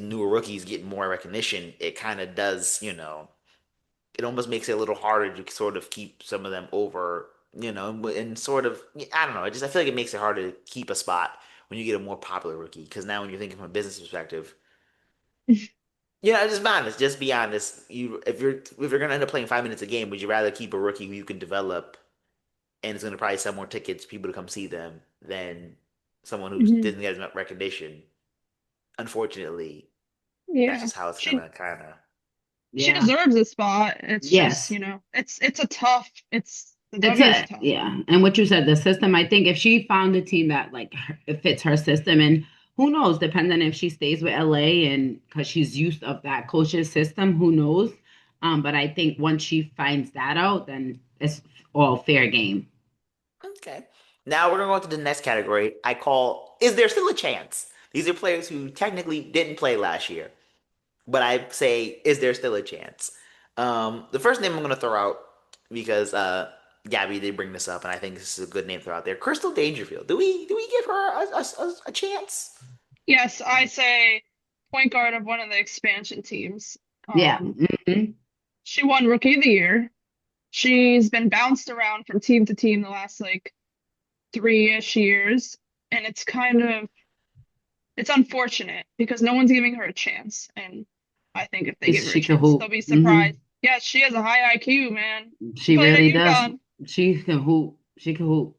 A: newer rookies getting more recognition, it kind of does, it almost makes it a little harder to sort of keep some of them over, and sort of, I don't know. I feel like it makes it harder to keep a spot when you get a more popular rookie. Because now when you're thinking from a business perspective, just be honest. Just be honest. If you're gonna end up playing 5 minutes a game, would you rather keep a rookie who you can develop and it's gonna probably sell more tickets, for people to come see them, than someone who
C: Mhm.
A: didn't get enough recognition? Unfortunately, that's
C: Yeah.
A: just how it's
C: She
A: gonna kind of.
C: she
B: Yeah.
C: deserves a spot. It's just,
B: Yes.
C: it's a tough, it's the
B: It's
C: W is
B: a
C: tough.
B: yeah. And what you said, the system, I think if she found a team that it fits her system, and who knows, depending if she stays with LA and because she's used of that coach's system, who knows? But I think once she finds that out, then it's all fair game.
A: Okay. Now we're gonna go into the next category. I call, is there still a chance? These are players who technically didn't play last year, but I say, is there still a chance? The first name I'm gonna throw out because Gabby did bring this up, and I think this is a good name to throw out there. Crystal Dangerfield. Do we give her a chance?
C: Yes, I say point guard of one of the expansion teams.
B: Yeah.
C: Um,
B: Mhm.
C: she won Rookie of the Year. She's been bounced around from team to team the last like 3-ish years, and it's unfortunate because no one's giving her a chance. And I think if they give her a
B: She can
C: chance,
B: hoop.
C: they'll be
B: Hmm.
C: surprised. Yeah, she has a high IQ, man. She
B: She
C: played at
B: really does.
C: UConn.
B: She can hoop. She can hoop.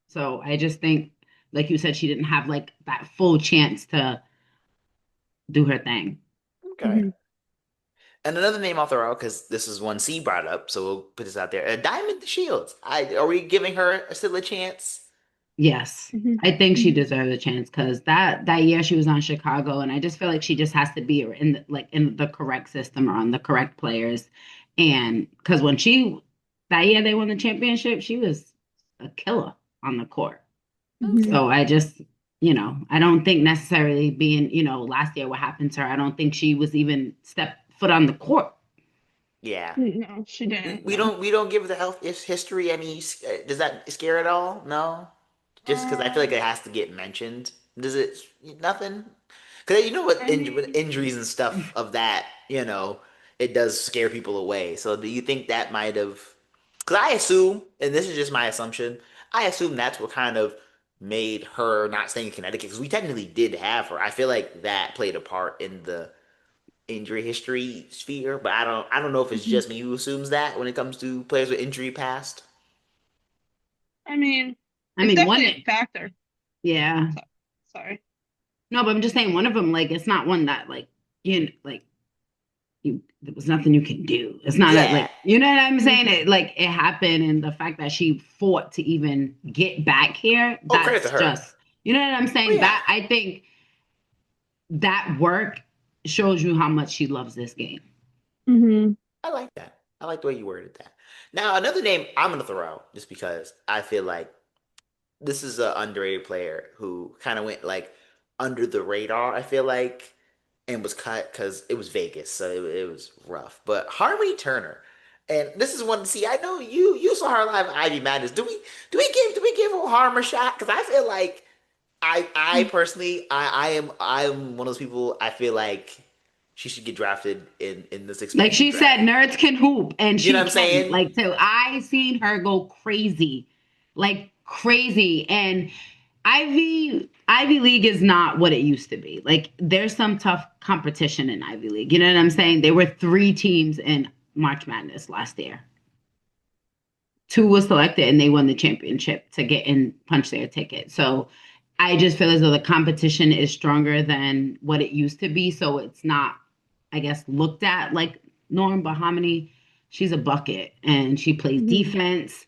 B: So I just think, like you said, she didn't have like that full chance to do her thing.
A: Okay. And another name I'll throw out because this is one C brought up, so we'll put this out there. Diamond Shields. Are we giving her still a chance?
B: Yes.
C: Hmm.
B: I think she
C: Hmm.
B: deserves a chance because that year she was on Chicago, and I just feel like she just has to be in the correct system or on the correct players. And because when she that year they won the championship, she was a killer on the court.
C: Hmm.
B: So I just, I don't think necessarily being, last year what happened to her, I don't think she was even step foot on the court.
A: Yeah.
C: No, she
A: We,
C: didn't.
A: we
C: No.
A: don't we don't give the health history any. Does that scare at all? No. Just because I feel like
C: Um,
A: it has to get mentioned. Does it? Nothing. Because you know what,
C: I
A: with
C: mean,
A: injuries and stuff of that, it does scare people away. So do you think that might have? Because I assume, and this is just my assumption, I assume that's what kind of made her not staying in Connecticut. Because we technically did have her. I feel like that played a part in the injury history sphere, but I don't know if it's
C: mhm.
A: just me who assumes that when it comes to players with injury past.
C: I mean,
B: I
C: it's
B: mean,
C: definitely a factor.
B: yeah.
C: So, sorry.
B: No, but I'm just saying one of them, like, it's not one that, like, like, there was nothing you can do. It's not that,
A: Yeah.
B: like, you know what I'm saying?
C: Hmm.
B: It, like, it happened, and the fact that she fought to even get back here,
A: Oh, credit to
B: that's
A: her.
B: just, you know what I'm
A: Oh
B: saying?
A: yeah.
B: That, I think that work shows you how much she loves this game.
C: Hmm.
A: I like that. I like the way you worded that. Now another name I'm gonna throw out just because I feel like this is an underrated player who kind of went like under the radar. I feel like and was cut because it was Vegas, so it was rough. But Harmony Turner, and this is one. See, I know you saw her live at Ivy Madness. Do we give Harm a shot? Because I feel like I personally I'm one of those people. I feel like she should get drafted in this
B: Like
A: expansion
B: she said,
A: draft.
B: nerds can hoop, and
A: You know
B: she
A: what I'm
B: can.
A: saying?
B: Like, so I seen her go crazy, like crazy. And Ivy League is not what it used to be. Like, there's some tough competition in Ivy League. You know what I'm saying? There were three teams in March Madness last year. Two was selected, and they won the championship to get in, punch their ticket. So I just feel as though the competition is stronger than what it used to be. So it's not, I guess, looked at like Norm Bahamani. She's a bucket and she plays
C: Hmm.
B: defense.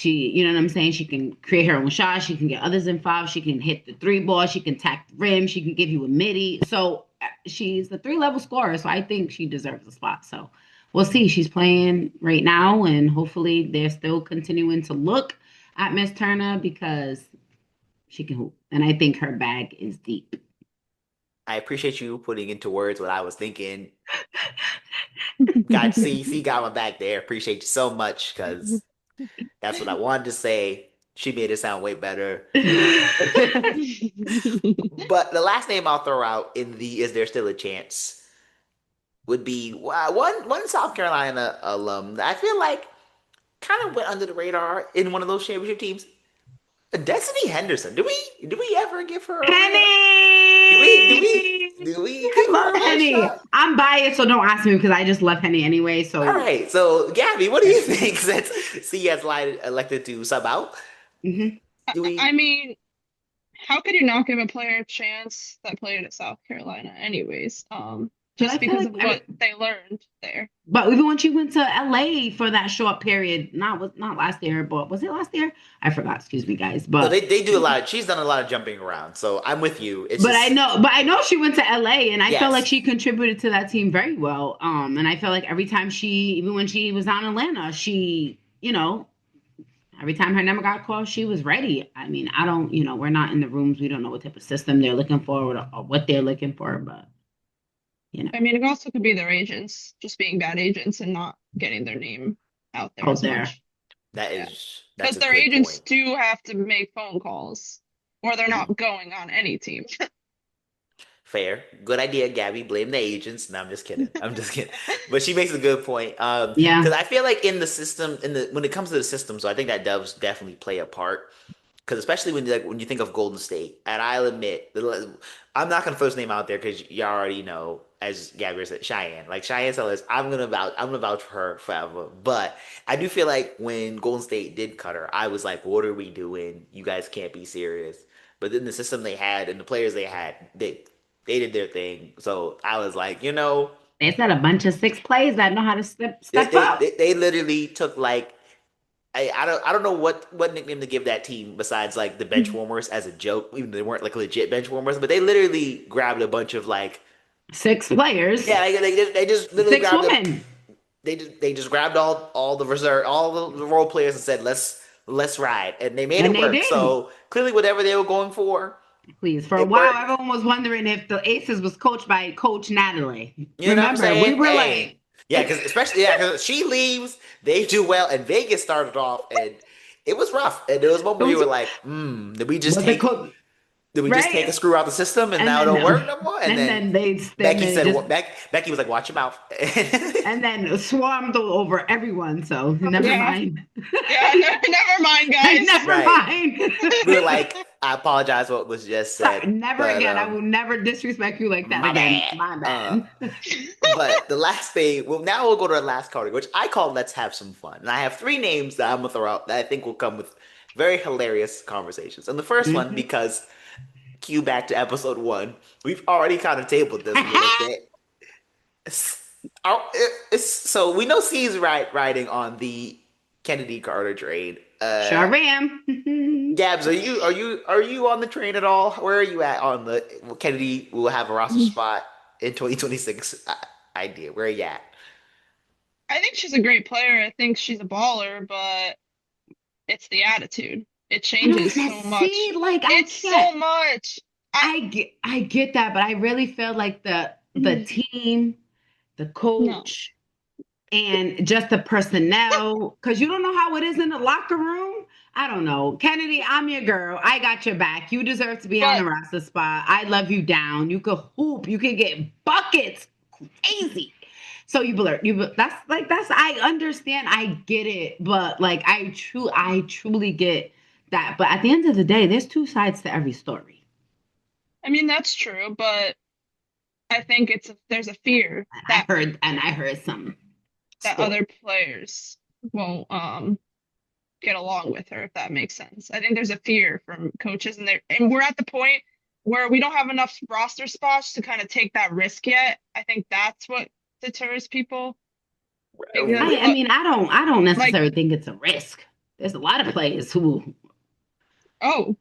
B: You know what I'm saying? She can create her own shot. She can get others in foul. She can hit the three ball. She can tack the rim. She can give you a midi. So she's the three-level scorer. So I think she deserves a spot. So we'll see. She's playing right now, and hopefully they're still continuing to look at Miss Turner because she can hoop. And I think her bag is deep.
A: I appreciate you putting into words what I was thinking. Got my back there. Appreciate you so much because that's what I wanted to say. She made it sound way better. But the last name I'll throw out in the is there still a chance would be one South Carolina alum that I feel like kind of went under the radar in one of those championship teams. Destiny Henderson. Do we ever give her a real? Do we do we
B: Henny!
A: do we
B: I
A: give
B: love
A: her a real
B: Henny.
A: shot?
B: I'm biased, so don't ask me because I just love Henny anyway.
A: All
B: So,
A: right. So Gabby, what do you think? Since C has elected to sub out,
B: mhm.
A: do
C: I
A: we?
C: mean, how could you not give a player a chance that played at South Carolina anyways?
B: But I
C: Just
B: feel
C: because
B: like
C: of what they learned there.
B: but even when she went to LA for that short period, not last year, but was it last year? I forgot. Excuse me, guys.
A: No, they do a lot. She's done a lot of jumping around, so I'm with you. It's just
B: But I know she went to LA, and I felt like
A: yes.
B: she contributed to that team very well. And I felt like every time even when she was on Atlanta, every time her number got called, she was ready. I mean, I don't, we're not in the rooms. We don't know what type of system they're looking for or what they're looking for, but you know,
C: I mean, it also could be their agents just being bad agents and not getting their name out there
B: out
C: as
B: there.
C: much.
A: That
C: Yeah.
A: is that's
C: Because
A: a
C: their
A: good
C: agents
A: point.
C: do have to make phone calls or they're
A: Mhm.
C: not going on any team.
A: Fair. Good idea, Gabby. Blame the agents. No, I'm just kidding. I'm just kidding. But she makes a good point.
B: Yeah.
A: Because I feel like in the system, when it comes to the system, so I think that does definitely play a part. Because especially when you think of Golden State, and I'll admit, I'm not gonna throw his name out there because you already know, as Gabby said, Cheyenne. Like Cheyenne Sellers, I'm gonna vouch for her forever. But I do feel like when Golden State did cut her, I was like, what are we doing? You guys can't be serious. But then the system they had and the players they had, They did their thing. So I was like,
B: They said a bunch of six plays that know how to
A: they
B: step
A: they,
B: up.
A: they, they literally took like I don't know what nickname to give that team besides like the bench warmers as a joke, even though they weren't like legit bench warmers, but they literally grabbed a bunch of like
B: Six players,
A: yeah, they just literally
B: six
A: grabbed
B: women,
A: they just grabbed all the reserve all the role players and said let's ride, and they made
B: and
A: it
B: they
A: work.
B: did.
A: So clearly, whatever they were going for,
B: Please, for a
A: it
B: while,
A: worked.
B: everyone was wondering if the Aces was coached by Coach Natalie.
A: You know what I'm
B: Remember, we
A: saying?
B: were
A: Hey,
B: like,
A: yeah, because especially yeah, because she leaves, they do well, and Vegas started off, and it was rough. And there was a moment
B: it
A: where you
B: was
A: were like, did we just
B: was it
A: take
B: coach
A: did we just take a
B: right?
A: screw out the system and
B: And
A: now it
B: then
A: don't work no more? And
B: and
A: then
B: then they
A: Becky said,
B: just
A: "What?" Becky was like, "Watch your mouth."
B: and then swarmed over everyone. So never
C: Yeah.
B: mind.
C: Yeah, never mind, guys.
B: Never
A: Right.
B: mind.
A: We were like, "I apologize for what was just said,
B: Sorry, never
A: but
B: again. I will never disrespect you like that
A: my
B: again.
A: bad."
B: My bad.
A: But the last thing, well, now we'll go to the last category, which I call "Let's Have Some Fun." And I have three names that I'm gonna throw out that I think will come with very hilarious conversations. And the first one,
B: Mhm.
A: because cue back to episode one, we've already kind of tabled this a little bit. So we know C's riding on the Kennedy Carter trade.
B: Sure am.
A: Gabs, are you on the train at all? Where are you at on the Kennedy will have a roster spot in 2026 idea? Where are you at?
C: I think she's a great player. I think she's a baller, but it's the attitude. It
B: I don't
C: changes so
B: see,
C: much.
B: like I
C: It's
B: can't.
C: so much. I
B: I get that, but I really feel like the team, the
C: no.
B: coach, and just the personnel, because you don't know how it is in the locker room. I don't know. Kennedy, I'm your girl. I got your back. You deserve to be on
C: But
B: the roster spot. I love you down. You could hoop. You could get buckets. Crazy. So that's I understand. I get it, but like I truly get that. But at the end of the day, there's two sides to every story.
C: I mean that's true, but I think there's a fear
B: I heard some
C: that
B: story.
C: other players won't get along with her, if that makes sense. I think there's a fear from coaches, and we're at the point where we don't have enough roster spots to kind of take that risk yet. I think that's what deters people. Because
B: I mean, I don't
C: like,
B: necessarily think it's a risk. There's a lot of players who
C: oh,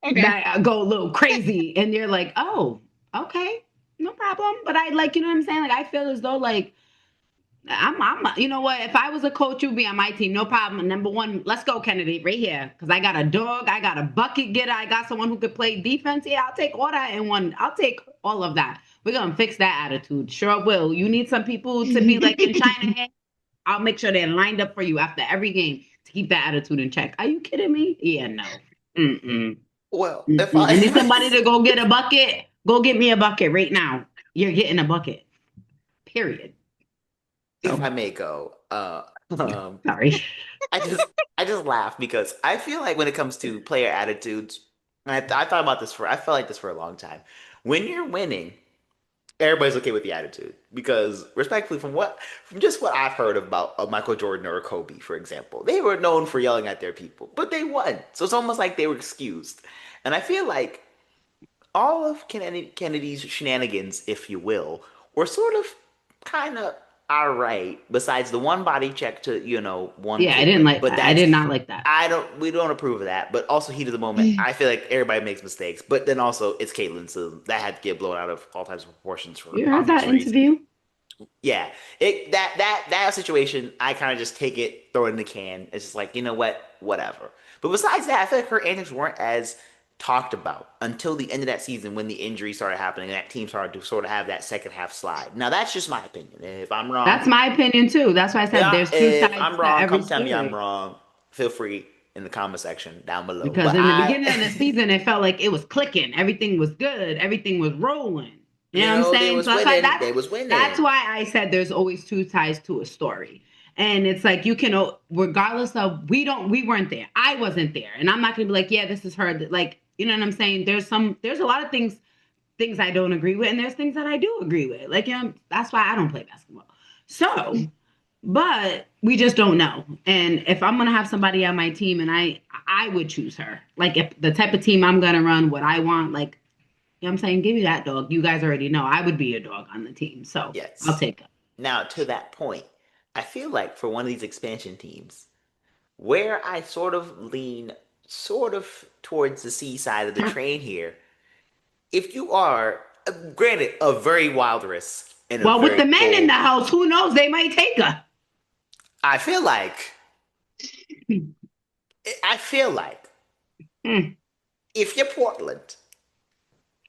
C: okay,
B: that go a little crazy, and you're like, oh, okay, no problem. But I like, you know what I'm saying? Like, I feel as though like you know what? If I was a coach, you'd be on my team, no problem. Number one, let's go, Kennedy, right here, because I got a dog, I got a bucket getter, I got someone who could play defense. Yeah, I'll take all that in one. I'll take all of that. We're gonna fix that attitude. Sure will. You need some people to be like in China. I'll make sure they're lined up for you after every game to keep that attitude in check. Are you kidding me? Yeah, no. Mm-mm.
A: Well, if
B: Mm-mm.
A: I
B: I need somebody to go get a bucket. Go get me a bucket right now. You're getting a bucket. Period.
A: if
B: So
A: I may go,
B: sorry.
A: I just I just laugh because I feel like when it comes to player attitudes, and I thought about this I felt like this for a long time. When you're winning, everybody's okay with the attitude because respectfully from just what I've heard about Michael Jordan or Kobe, for example, they were known for yelling at their people, but they won. So it's almost like they were excused. And I feel like all of Kennedy's shenanigans, if you will, were sort of kind of all right, besides the one body check to, one
B: Yeah, I didn't
A: Caitlyn.
B: like
A: But
B: that. I
A: that's
B: did not like that.
A: we don't approve of that. But also heat of the moment, I feel like everybody makes mistakes. But then also it's Caitlyn, so that had to get blown out of all types of proportions for
B: You heard
A: obvious
B: that
A: reasons.
B: interview?
A: Yeah. That situation, I kind of just take it, throw it in the can. It's just like, you know what? Whatever. But besides that, I feel like her antics weren't as talked about until the end of that season when the injuries started happening and that team started to sort of have that second half slide. Now that's just my opinion. If I'm wrong,
B: That's my opinion too. That's why I said
A: yeah,
B: there's two
A: if
B: sides
A: I'm
B: to
A: wrong,
B: every
A: come tell me I'm
B: story.
A: wrong. Feel free in the comment section down below.
B: Because
A: But
B: in the beginning of the season, it felt like it was clicking. Everything was good. Everything was rolling. You know what I'm
A: they
B: saying?
A: was
B: So that's why
A: winning.
B: that's
A: They was
B: that's
A: winning.
B: why I said there's always two sides to a story. And it's like you can, regardless of we weren't there. I wasn't there, and I'm not gonna be like, yeah, this is her. Like, you know what I'm saying? There's a lot of things I don't agree with, and there's things that I do agree with. Like, that's why I don't play basketball. So, but we just don't know. And if I'm gonna have somebody on my team, and I would choose her. Like, if the type of team I'm gonna run, what I want, like know what I'm saying? Give me that dog. You guys already know I would be a dog on the team. So I'll
A: Yes.
B: take it.
A: Now, to that point, I feel like for one of these expansion teams, where I sort of lean sort of towards the C side of the train here, if you are, granted, a very wild risk and a
B: Well, with
A: very
B: the men in the
A: bold,
B: house, who knows? They might take her.
A: I feel like, I feel like
B: Hmm.
A: if you're Portland,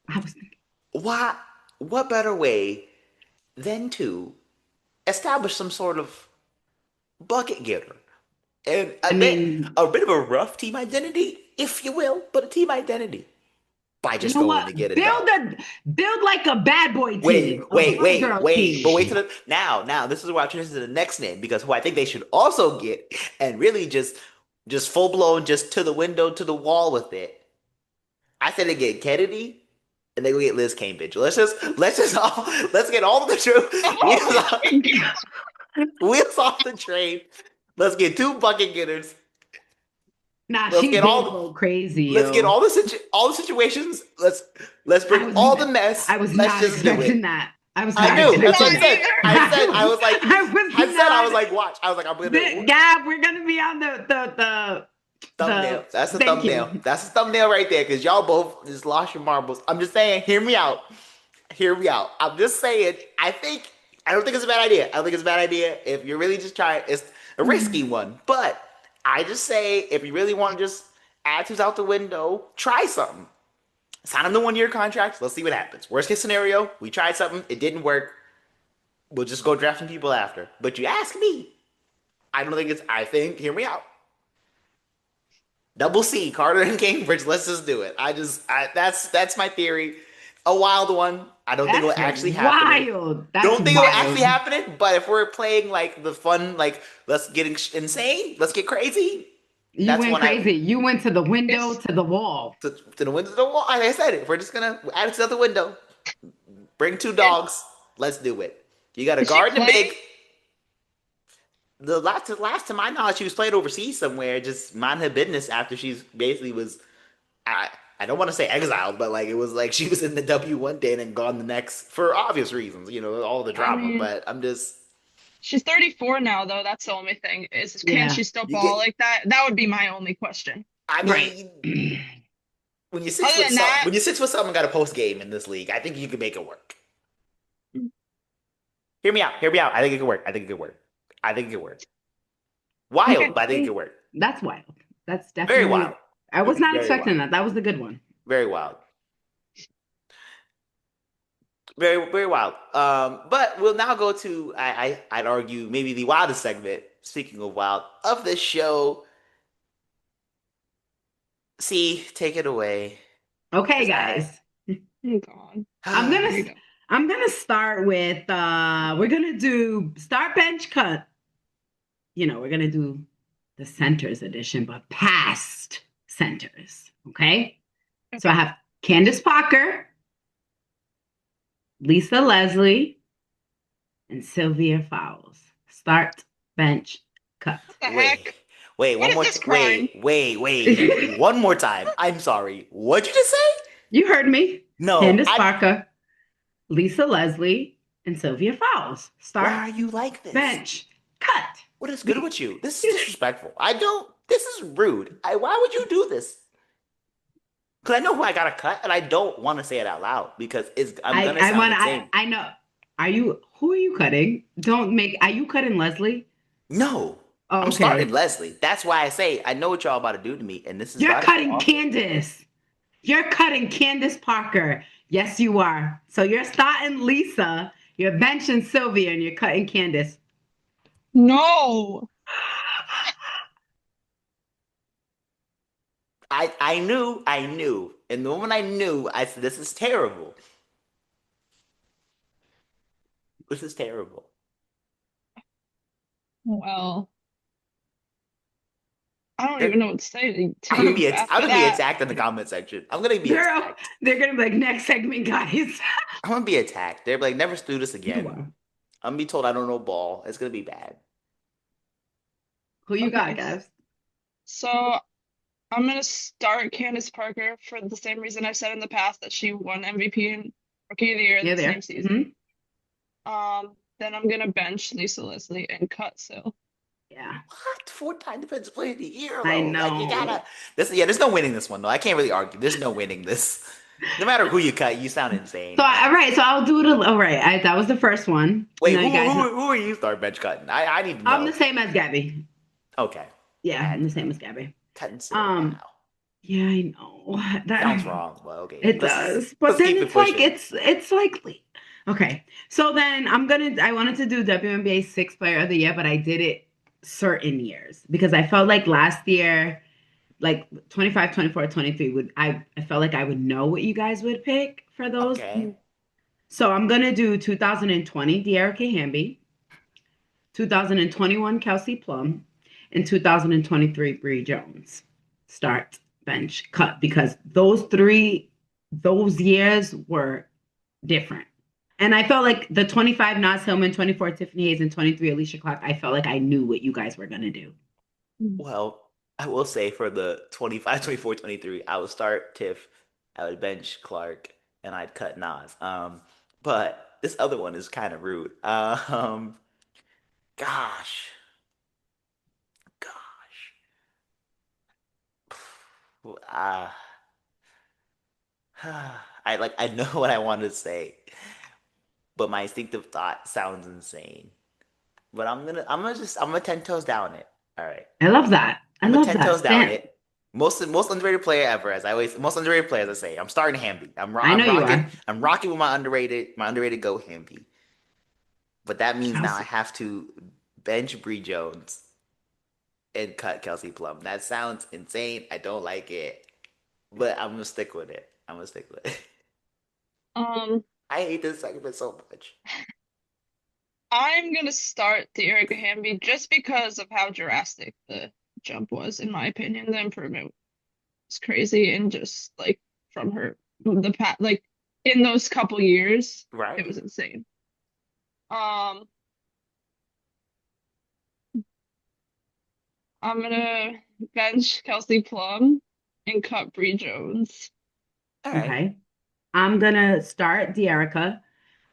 B: I was thinking,
A: why, what better way than to establish some sort of bucket getter and
B: I mean,
A: a bit of a rough team identity, if you will, but a team identity by
B: you
A: just
B: know
A: going
B: what?
A: to get a dog.
B: Build like a bad boy
A: Wait,
B: team, a
A: wait,
B: boy
A: wait,
B: girl
A: wait. But
B: team.
A: wait till now. This is where I transition to the next name because who I think they should also get and really just full blown, just to the window, to the wall with it. I said they get Kennedy and they go get Liz Cambridge. Let's get all of the truth
C: Oh my God.
A: wheels off the train. Let's get two bucket getters.
B: Nah,
A: Let's
B: she
A: get
B: did
A: all
B: go crazy,
A: let's get
B: yo.
A: all the situations. Let's
B: I
A: bring
B: was
A: all the mess.
B: I was
A: Let's
B: not
A: just do
B: expecting
A: it.
B: that. I was
A: I
B: not
A: knew. That's what
B: expecting
A: I
C: Not
B: that.
A: said. I
C: either.
A: said I was like
B: I was
A: I was
B: not.
A: like watch. I was like I'm gonna
B: Gab, we're gonna be on the
A: thumbnail. That's the
B: thank
A: thumbnail.
B: you.
A: That's the thumbnail right there because y'all both just lost your marbles. I'm just saying. Hear me out. Hear me out. I'm just saying. I don't think it's a bad idea. I don't think it's a bad idea if you're really just trying. It's a risky one, but I just say if you really want to just attitudes out the window, try something. Sign them to 1 year contracts. Let's see what happens. Worst case scenario, we tried something, it didn't work. We'll just go draft some people after. But you ask me, I don't think it's. I think hear me out. Double C, Carter and Cambridge. Let's just do it. That's my theory. A wild one. I don't think it will
B: That's
A: actually happen.
B: wild. That's
A: Don't think it will actually
B: wild.
A: happen. But if we're playing like the fun, like let's get insane, let's get crazy.
B: You
A: That's
B: went
A: one I
B: crazy. You went to the window,
C: It's
B: to the wall.
A: to the window of the wall. Like I said, if we're just gonna add it to the window, bring two
C: it,
A: dogs. Let's do it. You got a
C: is she
A: guard and a
C: playing?
A: big. The last to my knowledge, she was played overseas somewhere, just mind her business after she's basically was. I don't want to say exiled, but like it was like she was in the W one day and then gone the next for obvious reasons, all the
C: I
A: drama.
C: mean,
A: But I'm just
C: she's 34 now, though. That's the only thing. Can
B: Yeah.
C: she still
A: you get.
C: ball like that? That would be my only question.
A: I
B: Right.
A: mean, when you're six
C: Other
A: foot
C: than
A: something,
C: that,
A: when you're 6 foot something, got a post game in this league, I think you can make it work. Hear me out. Hear me out. I think it could work. I think it could work. I think it could work. Wild,
C: okay.
A: but I think it could work.
B: That's wild. That's
A: Very
B: definitely
A: wild.
B: I was not
A: Very
B: expecting
A: wild.
B: that. That was a good one.
A: Very wild. Very, very wild. But we'll now go to I'd argue maybe the wildest segment. Speaking of wild, of this show. See, take it away.
B: Okay,
A: 'Cause I
B: guys.
C: Oh God.
B: I'm
C: Here
B: gonna
C: we go.
B: I'm gonna start with we're gonna do start bench cut. We're gonna do the centers edition, but past centers. Okay. So I
C: Okay.
B: have Candace Parker, Lisa Leslie, and Sylvia Fowles. Start bench cut.
C: What the
A: wait,
C: heck?
A: wait,
C: What
A: one
C: is
A: more.
C: this crime?
A: Wait, one more time. I'm sorry. What'd you just say?
B: You heard me.
A: No,
B: Candace Parker, Lisa Leslie, and Sylvia Fowles.
A: Why
B: Start
A: are you like this?
B: bench cut.
A: What is good with you? This is disrespectful. I don't. This is rude. Why would you do this? Because I know who I gotta cut, and I don't want to say it out loud because I'm gonna
B: I
A: sound
B: want
A: insane.
B: I know. Who are you cutting? Are you cutting Leslie?
A: No,
B: Oh,
A: I'm starting
B: okay.
A: Leslie. That's why I say I know what y'all about to do to me, and this is
B: You're
A: about to go
B: cutting
A: awful.
B: Candace. You're cutting Candace Parker. Yes, you are. So you're starting Lisa, you're benching Sylvia, and you're cutting Candace.
C: No.
A: I knew, and the moment I knew, I said, "This is terrible. This is terrible."
C: Well, I don't
A: They're,
C: even know what to say to you
A: I'm
C: after
A: gonna be
C: that.
A: attacked in the comment section. I'm gonna be
B: Girl,
A: attacked.
B: they're gonna be like, next segment, guys.
A: I'm gonna be attacked. They're like, never do this
B: You
A: again.
B: are.
A: I'm gonna be told I don't know ball. It's gonna be bad.
B: Who you got,
C: Okay.
B: guys?
C: So I'm gonna start Candace Parker for the same reason I said in the past that she won MVP and Rookie of the Year in
B: Yeah,
C: the same
B: there.
C: season. Then I'm gonna bench Lisa Leslie and cut Sil.
B: Yeah,
A: What? Four-time defensive player of the year
B: I
A: though. Like you
B: know.
A: gotta there's no winning this one though. I can't really argue. There's no winning this. No matter who you cut, you sound insane.
B: So, all right, so I'll do it. All right, that was the first one.
A: Wait,
B: No, you guys know.
A: who are you start bench cutting? I need to
B: I'm the
A: know.
B: same as Gabby.
A: Okay. I
B: Yeah,
A: had
B: I'm the
A: to know.
B: same as Gabby.
A: Cutting Sil
B: Um,
A: now.
B: yeah, I know
A: Sounds
B: that
A: wrong, but okay.
B: it does, but
A: Let's
B: then
A: keep it
B: it's like
A: pushing.
B: it's like okay. So then I wanted to do WNBA Sixth Player of the Year, but I did it certain years because I felt like last year, like 25, 24, 23 I felt like I would know what you guys would pick for those.
A: Okay.
B: So I'm gonna do 2020 De'Ara Hamby, 2021 Kelsey Plum, and 2023 Bree Jones. Start, bench, cut because those years were different. And I felt like the 25 Nas Hillman, 24 Tiffany Hayes, and 23 Alicia Clark, I felt like I knew what you guys were gonna do.
A: Well, I will say for the 25, 24, 23, I would start Tiff, I would bench Clark, and I'd cut Nas. But this other one is kind of rude. Gosh, gosh. Uh, I know what I want to say, but my instinctive thought sounds insane. But I'm gonna 10 toes down it. All right.
B: I love that. I
A: I'm gonna
B: love
A: 10
B: that.
A: toes down
B: Stan,
A: it. Most underrated player ever, most underrated player, as I say. I'm starting Hamby.
B: I know you are.
A: I'm rocking with my underrated go Hamby. But that means now I
B: Chelsea.
A: have to bench Bree Jones and cut Kelsey Plum. That sounds insane. I don't like it. But I'm gonna stick with it. I'm gonna stick with it.
C: Um,
A: I hate this segment so much.
C: I'm gonna start the Erica Hamby just because of how drastic the jump was, in my opinion. The improvement was crazy, and just like from her the pat like in those couple years, it
A: Right?
C: was insane. Um, I'm gonna bench Kelsey Plum and cut Bree Jones.
A: All right.
B: Okay. I'm gonna start De'Erica.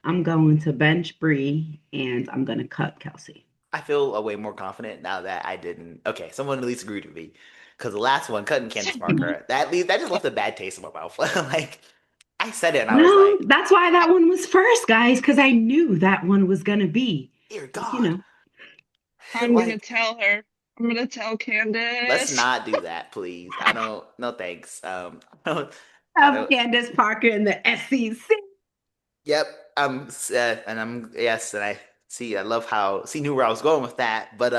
B: I'm going to bench Bree, and I'm gonna cut Kelsey.
A: I feel way more confident now that I didn't. Okay, someone at least agreed with me. Because the last one, cutting Candace Parker, that just left a bad taste in my mouth. Like I said it and I was
B: Well,
A: like,
B: that's why that one was first, guys, because I knew that one was gonna be,
A: dear
B: you
A: God.
B: know,
C: I'm gonna
A: Like,
C: tell her. I'm gonna tell
A: let's
C: Candace.
A: not do that, please. I don't no thanks. I
B: of
A: don't
B: Candace Parker in the SEC.
A: yep. And I'm yes, and I see I love how knew where I was going with that. But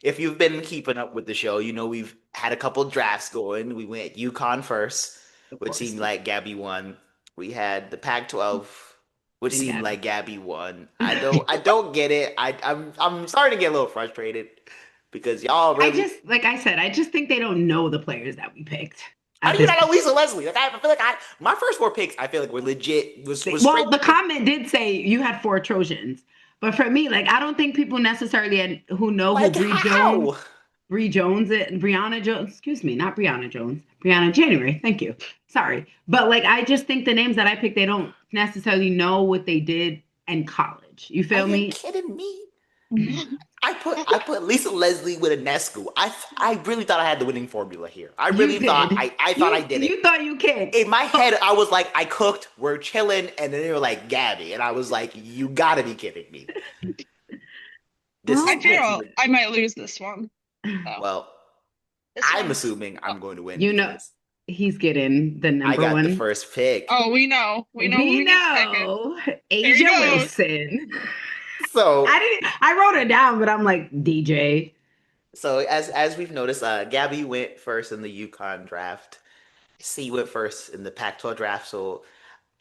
A: if you've been keeping up with the show, you know we've had a couple drafts going. We went UConn first,
B: Of
A: which
B: course,
A: seemed like Gabby won. We had the Pac-12, which
B: and
A: seemed
B: Gabby.
A: like Gabby won. I don't get it. I'm starting to get a little frustrated because y'all
B: I
A: really.
B: just, like I said, I just think they don't know the players that we picked
A: How
B: at
A: do you
B: this
A: not know
B: point.
A: Lisa Leslie? Like I feel like my first four picks I feel like were legit was straight.
B: Well, the comment did say you had four Trojans, but for me, like I don't think people necessarily who know who
A: Like how?
B: Bree Jones, Brianna Jones, excuse me, not Brianna Jones, Brianna January. Thank you. Sorry, but like I just think the names that I picked, they don't necessarily know what they did in college. You
A: Are
B: feel
A: you
B: me?
A: kidding me? I put Lisa Leslie with a Nescu. I really thought I had the winning formula here. I
B: You
A: really thought
B: did.
A: I thought I did it.
B: You thought you could.
A: In my head, I was like, I cooked, we're chilling, and then they were like Gabby, and I was like, you gotta be kidding me. This is
C: I
B: Well,
A: getting
C: feel
A: ridiculous.
C: I might lose this one, though.
A: Well,
C: This
A: I'm
C: one's
A: assuming
C: oh,
A: I'm going to win
B: you know,
A: because
B: he's getting the
A: I
B: number
A: got the
B: one.
A: first pick.
C: oh, we know who
B: We
C: he's picking.
B: know
C: Here he
B: Asia
C: goes.
B: Wilson.
A: So
B: I wrote it down, but I'm like, DJ.
A: as we've noticed, Gabby went first in the UConn draft. C went first in the Pac-12 draft, so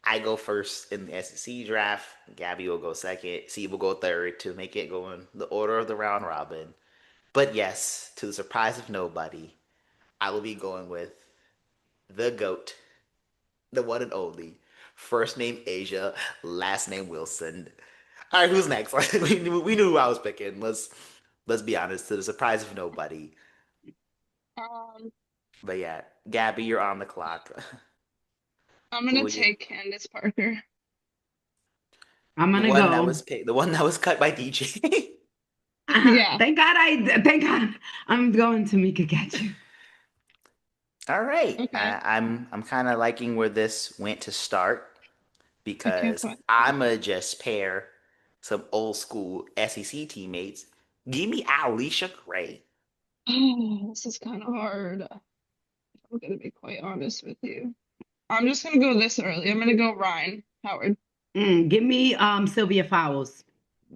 A: I go first in the SEC draft. Gabby will go second. C will go third to make it go in the order of the round robin. But yes, to the surprise of nobody, I will be going with the GOAT, the one and only. First name Asia, last name Wilson. All right, who's next? We knew who I was picking. Let's be honest. To the surprise of nobody,
C: Um,
A: But yeah, Gabby, you're on the clock.
C: I'm gonna
A: Who you?
C: take Candace Parker.
B: I'm
A: The
B: gonna
A: one that
B: go.
A: was picked, the one that was cut by DJ.
C: Yeah.
B: Thank God I'm going to Mika get you.
A: All right.
C: Okay.
A: I'm kind of liking where this went to start
C: I can't
A: because
C: find.
A: I'ma just pair some old school SEC teammates. Give me Alicia Gray.
C: Oh, this is kind of hard. I'm gonna be quite honest with you. I'm just gonna go this early. I'm gonna go Ryan Howard.
B: Give me Sylvia Fowles.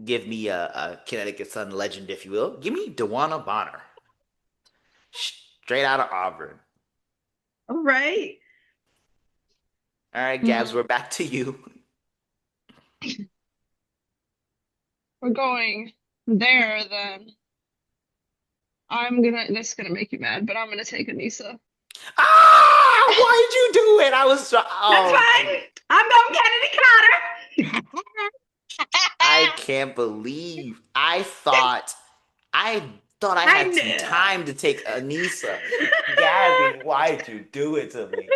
A: Give me a Connecticut Sun legend, if you will. Give me Dewana Bonner. Straight out of Auburn.
B: All right.
A: All right, Gabs,
C: Hmm.
A: we're back to you.
C: We're going there then. This is gonna make you mad, but I'm gonna take Anissa.
A: Ah! Why did you do it? I was so,
B: That's
A: oh,
B: fine. I'm going Kennedy Carter.
A: I can't believe I thought I
B: I
A: had some
B: knew.
A: time to take Anissa. Gabby, why'd you do it to me?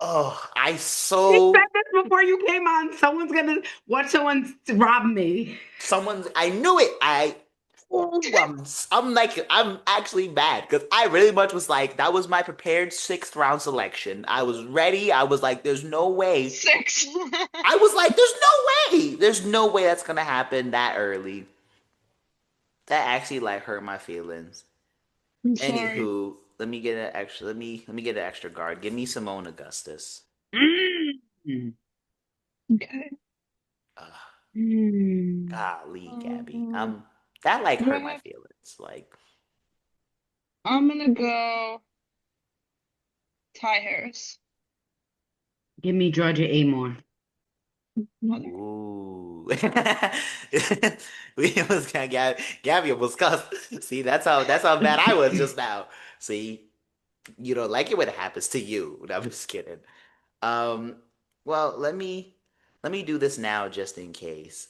A: Oh, I
B: You said
A: so
B: this before you came on. Someone's gonna watch someone rob me.
A: someone's I knew it. I'm actually mad because I really much was like that was my prepared sixth round selection. I was ready. I was like, there's no way.
C: Six.
A: I was like, there's no way. There's no way that's gonna happen that early. That actually like hurt my feelings.
C: I'm sorry.
A: Anywho, let me get an extra guard. Give me Simone Augustus.
B: Mm.
C: Okay.
A: Ugh,
B: Mm.
A: golly, Gabby.
C: Um,
A: That like
C: do I
A: hurt my
C: have?
A: feelings. Like,
C: I'm gonna go Ty Harris.
B: Give me Georgia Amore.
C: Mother.
A: ooh. We almost got Gabby almost cussed. See, that's how bad I was just now. See, you don't like it when it happens to you. No, I'm just kidding. Um, well, let me do this now just in case.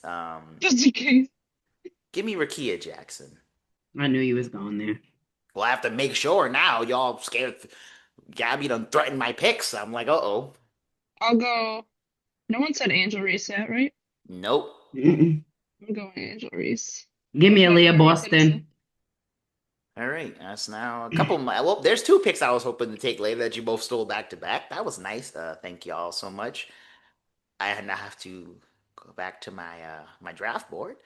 C: Just in case.
A: Give me Rakia Jackson.
B: I knew you was going there.
A: Well, I have to make sure now. Y'all scared. Gabby done threatened my picks. I'm like, uh-oh.
C: I'll go. No one said Angel Reese yet, right?
A: Nope.
B: Mm-mm.
C: I'm going Angel Reese.
B: Give me
C: With my
B: Aaliyah
C: Maria Pedersen.
B: Boston.
A: All right, that's now a couple. Well, there's two picks I was hoping to take later that you both stole back to back. That was nice. Thank y'all so much. I now have to go back to my draft board.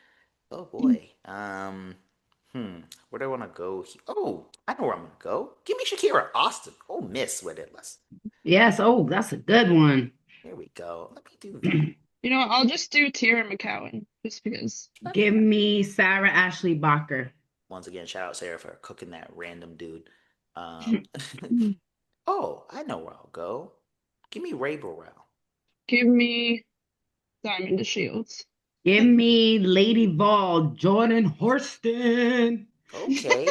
A: Oh boy. Where do I want to go? Oh, I know where I'm gonna go. Give me Shakira Austin. Oh, miss with it. Let's.
B: Yes. Oh, that's a good one.
A: Here we go. Let me do that.
C: You know what? I'll just do Tierra McCowan just because.
B: Give me Sarah Ashley Barker.
A: Once again, shout out Sarah for cooking that random dude. Um, oh, I know where I'll go. Give me Ray Burrell.
C: Give me Diamond to Shields.
B: Give me Lady Vol, Jordan Horston.
A: Okay,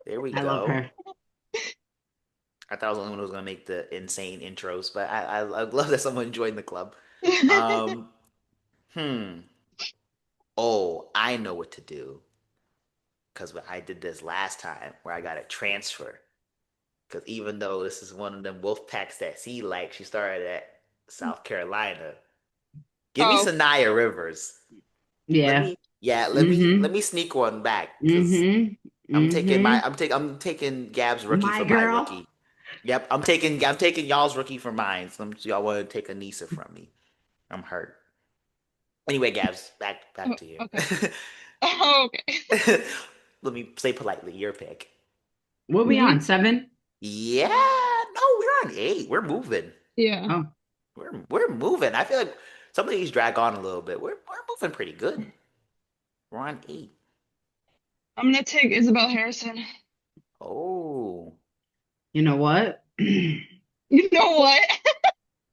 A: there we
B: I love
A: go.
B: her.
A: I thought I was the only one who was gonna make the insane intros, but I love that someone joined the club. Um, hmm. Oh, I know what to do because I did this last time where I got a transfer. Because even though this is one of them wolf packs that she started at South Carolina. Give me
C: Oh,
A: Sanaya Rivers.
B: Yeah.
A: Let
B: Mm-hmm.
A: me sneak one back because
B: Mm-hmm. Mm-hmm.
A: I'm taking Gab's rookie
B: My
A: for my
B: girl.
A: rookie. Yep, I'm taking y'all's rookie for mine. So y'all want to take Anissa from me. I'm hurt. Anyway, Gabs, back
C: oh,
A: to you.
C: okay. Oh, okay.
A: Let me say politely, your pick.
B: What we on?
C: Me?
B: 7?
A: Yeah, no, we're on 8. We're moving.
C: Yeah.
B: Oh.
A: We're moving. I feel like some of these drag on a little bit. We're moving pretty good. We're on 8.
C: I'm gonna take Isabel Harrison.
A: Oh,
B: You know what?
C: You know what?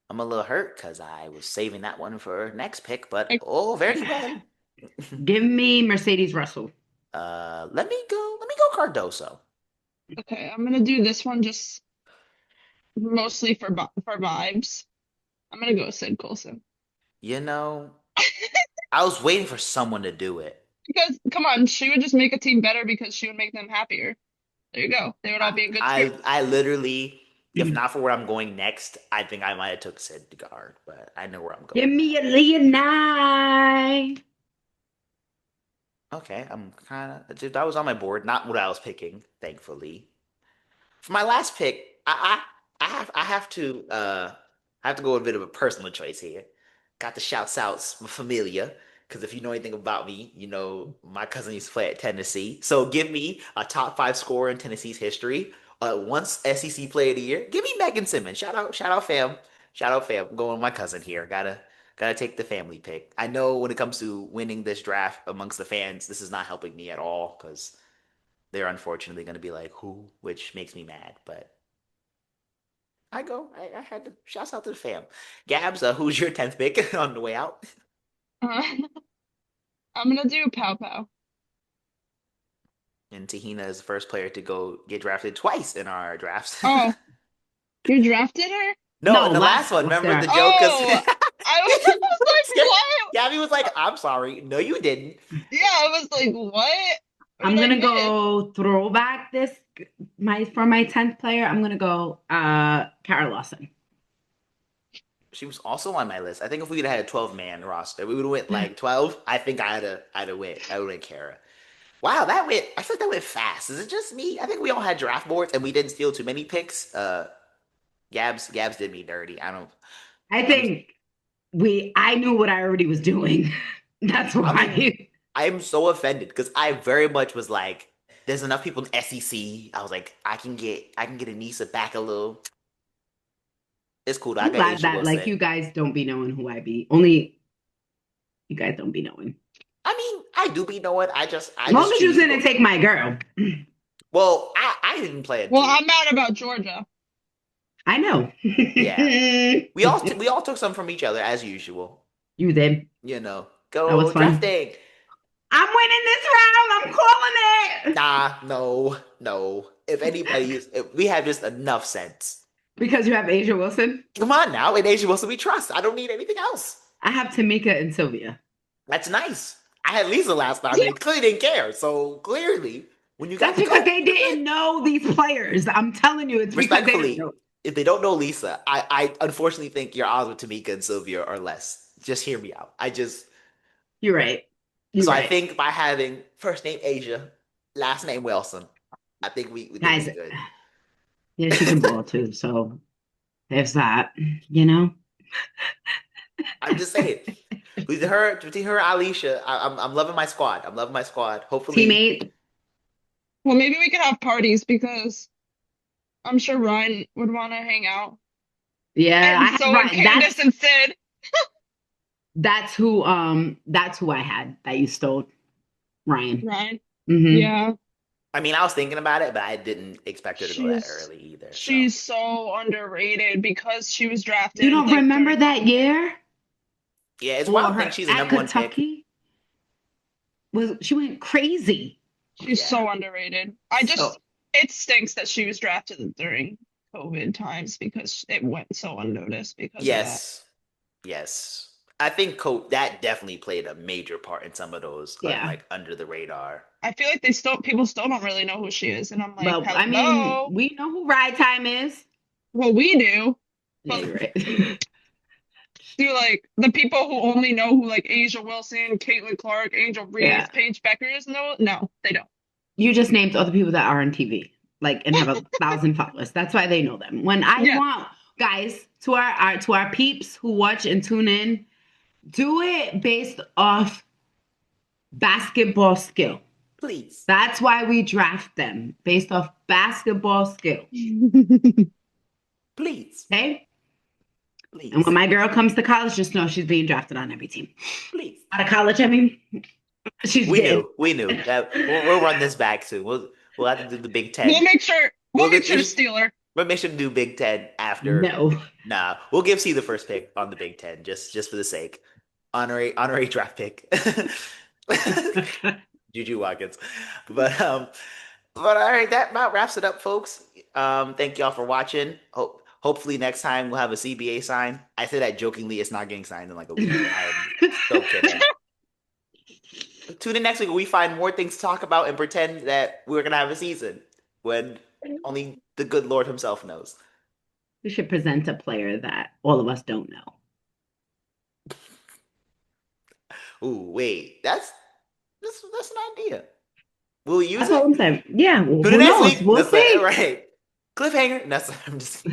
A: I'm a little hurt because I was saving that one for next pick, but oh, very well.
B: Give me Mercedes Russell.
A: Let me go Cardoso.
C: Okay, I'm gonna do this one just mostly for vibes. I'm gonna go Sid Colson.
A: You know, I was waiting for someone to do it.
C: Because come on, she would just make a team better because she would make them happier. There you go. They would all be in good
A: I
C: spirits.
A: I literally, if not for where I'm going next, I think I might have took Syndergaard, but I know where I'm
B: Give
A: going now.
B: me a Leonine.
A: Okay, I'm kind of that was on my board, not what I was picking, thankfully. For my last pick, I have to go with a bit of a personal choice here. Got the shouts outs familia because if you know anything about me, you know my cousin used to play at Tennessee. So give me a top five scorer in Tennessee's history. Once SEC Player of the Year. Give me Megan Simmons. Shout out, fam. Shout out, fam. I'm going with my cousin here. Gotta take the family pick. I know when it comes to winning this draft amongst the fans, this is not helping me at all because they're unfortunately going to be like, who? Which makes me mad. But I had to, shouts out to the fam. Gabs, who's your 10th pick on the way out?
C: Uh, I'm gonna do Pow Pow.
A: And Tahina is the first player to go get drafted twice in our drafts.
C: Oh, you drafted her?
A: No, in
B: No,
A: the last
B: last
A: one, remember the
B: Sarah.
A: joke?
C: Oh, I was like, what?
A: Gabby was like, I'm sorry. No, you didn't.
C: Yeah, I was like, what? What
B: I'm
C: did I
B: gonna
C: miss?
B: go throwback this for my 10th player. I'm gonna go Kara Lawson.
A: She was also on my list. I think if we would have had a 12-man roster, we would have went like 12. I think I'd have went. I would have Kara. Wow, that went. I feel like that went fast. Is it just me? I think we all had draft boards and we didn't steal too many picks. Gabs did me dirty. I don't.
B: I
A: I'm.
B: think I knew what I already was doing. That's
A: I mean,
B: why.
A: I'm so offended because I very much was like, there's enough people in SEC. I was like, I can get Anissa back a little. It's cool. I
B: I'm
A: got
B: glad
A: Asia
B: that like
A: Wilson.
B: you guys don't be knowing who I be. Only you guys don't be knowing.
A: I mean, I do be knowing. I
B: As long
A: just
B: as you
A: choose to
B: didn't
A: go.
B: take my girl.
A: Well, I didn't play it
C: Well,
A: too.
C: I'm mad about Georgia.
B: I know.
A: Yeah, we all took some from each other as usual.
B: You did.
A: You know,
B: That was
A: go
B: fun.
A: drafting.
B: I'm winning this round. I'm calling it.
A: Nah, no, no. If we have just enough sense.
B: Because you have Asia Wilson.
A: Come on now, in Asia Wilson we trust. I don't need anything else.
B: I have Tamika and Sylvia.
A: That's nice. I had Lisa last time. They clearly didn't care. So clearly, when you got
B: That's
A: to
B: because
A: go,
B: they didn't know these players. I'm telling you, it's because they didn't
A: respectfully,
B: know.
A: if they don't know Lisa, I unfortunately think your odds with Tamika and Sylvia are less. Just hear me out.
B: You're right. You're
A: So I
B: right.
A: think by having first name Asia, last name Wilson, I think we think
B: Guys,
A: we good.
B: yeah, she can ball too. So there's that, you know?
A: I'm just saying. Between her, and Alicia, I'm loving my squad. I'm loving my squad. Hopefully,
B: Teammate.
C: Well, maybe we could have parties because I'm sure Ryan would want to hang out.
B: Yeah,
C: And
B: I have
C: so would
B: right.
C: Candace and Sid.
B: That's who I had that you stole, Ryan.
C: Ryan.
B: Hmm.
C: Yeah.
A: I mean, I was thinking about it, but I didn't expect her to go that
C: She's
A: early either. So
C: she's so underrated because she was
B: You
C: drafted
B: don't
C: like
B: remember
C: during
B: that year?
A: yeah, it's
B: Or
A: wild to think
B: her
A: she's a
B: at
A: number one pick.
B: Kentucky? She went crazy.
C: she's
A: Yeah.
C: so underrated.
B: So
C: It stinks that she was drafted during COVID times because it went so unnoticed because of that.
A: Yes, yes. I think that definitely played a major part in some of those
B: yeah.
A: like under the radar.
C: I feel like people still don't really know who she is, and I'm like,
B: Well, I mean,
C: hello.
B: we know who Ride Time is.
C: Well, we do,
B: Yeah,
C: but
B: you're right.
C: do like the people who only know who like Asia Wilson, Caitlin Clark, Angel Reese,
B: Yeah.
C: Paige Beckers know? No, they don't.
B: You just named other people that are on TV, like, and have 1,000 followers. That's why they know them. When I
C: Yeah.
B: want guys to our peeps who watch and tune in, do it based off basketball skill.
A: Please,
B: That's why we draft them based off basketball skill.
A: please,
B: Okay.
A: please,
B: And when my girl comes to college, just know she's being drafted on every team.
A: please.
B: Out of college, I mean, she's getting.
A: We knew that we'll run this back soon. We'll have to do the Big Ten.
C: We'll make sure
A: We'll
C: to steal her.
A: We'll make sure to do Big Ten after.
B: No.
A: Nah, we'll give C the first pick on the Big Ten just for the sake. Honorary draft pick. Juju Watkins. But all right, that about wraps it up, folks. Thank y'all for watching. Hopefully next time we'll have a CBA sign. I say that jokingly, it's not getting signed in like a week. I'm so kidding. Tune in next week where we find more things to talk about and pretend that we're gonna have a season. when only the good Lord himself knows.
B: We should present a player that all of us don't know.
A: Ooh, wait, that's an idea. Will we use
B: That's all
A: it?
B: I'm saying. Yeah, well,
A: Tune in
B: who
A: next
B: knows?
A: week.
B: We'll
A: That's
B: see.
A: right. Cliffhanger. That's I'm just.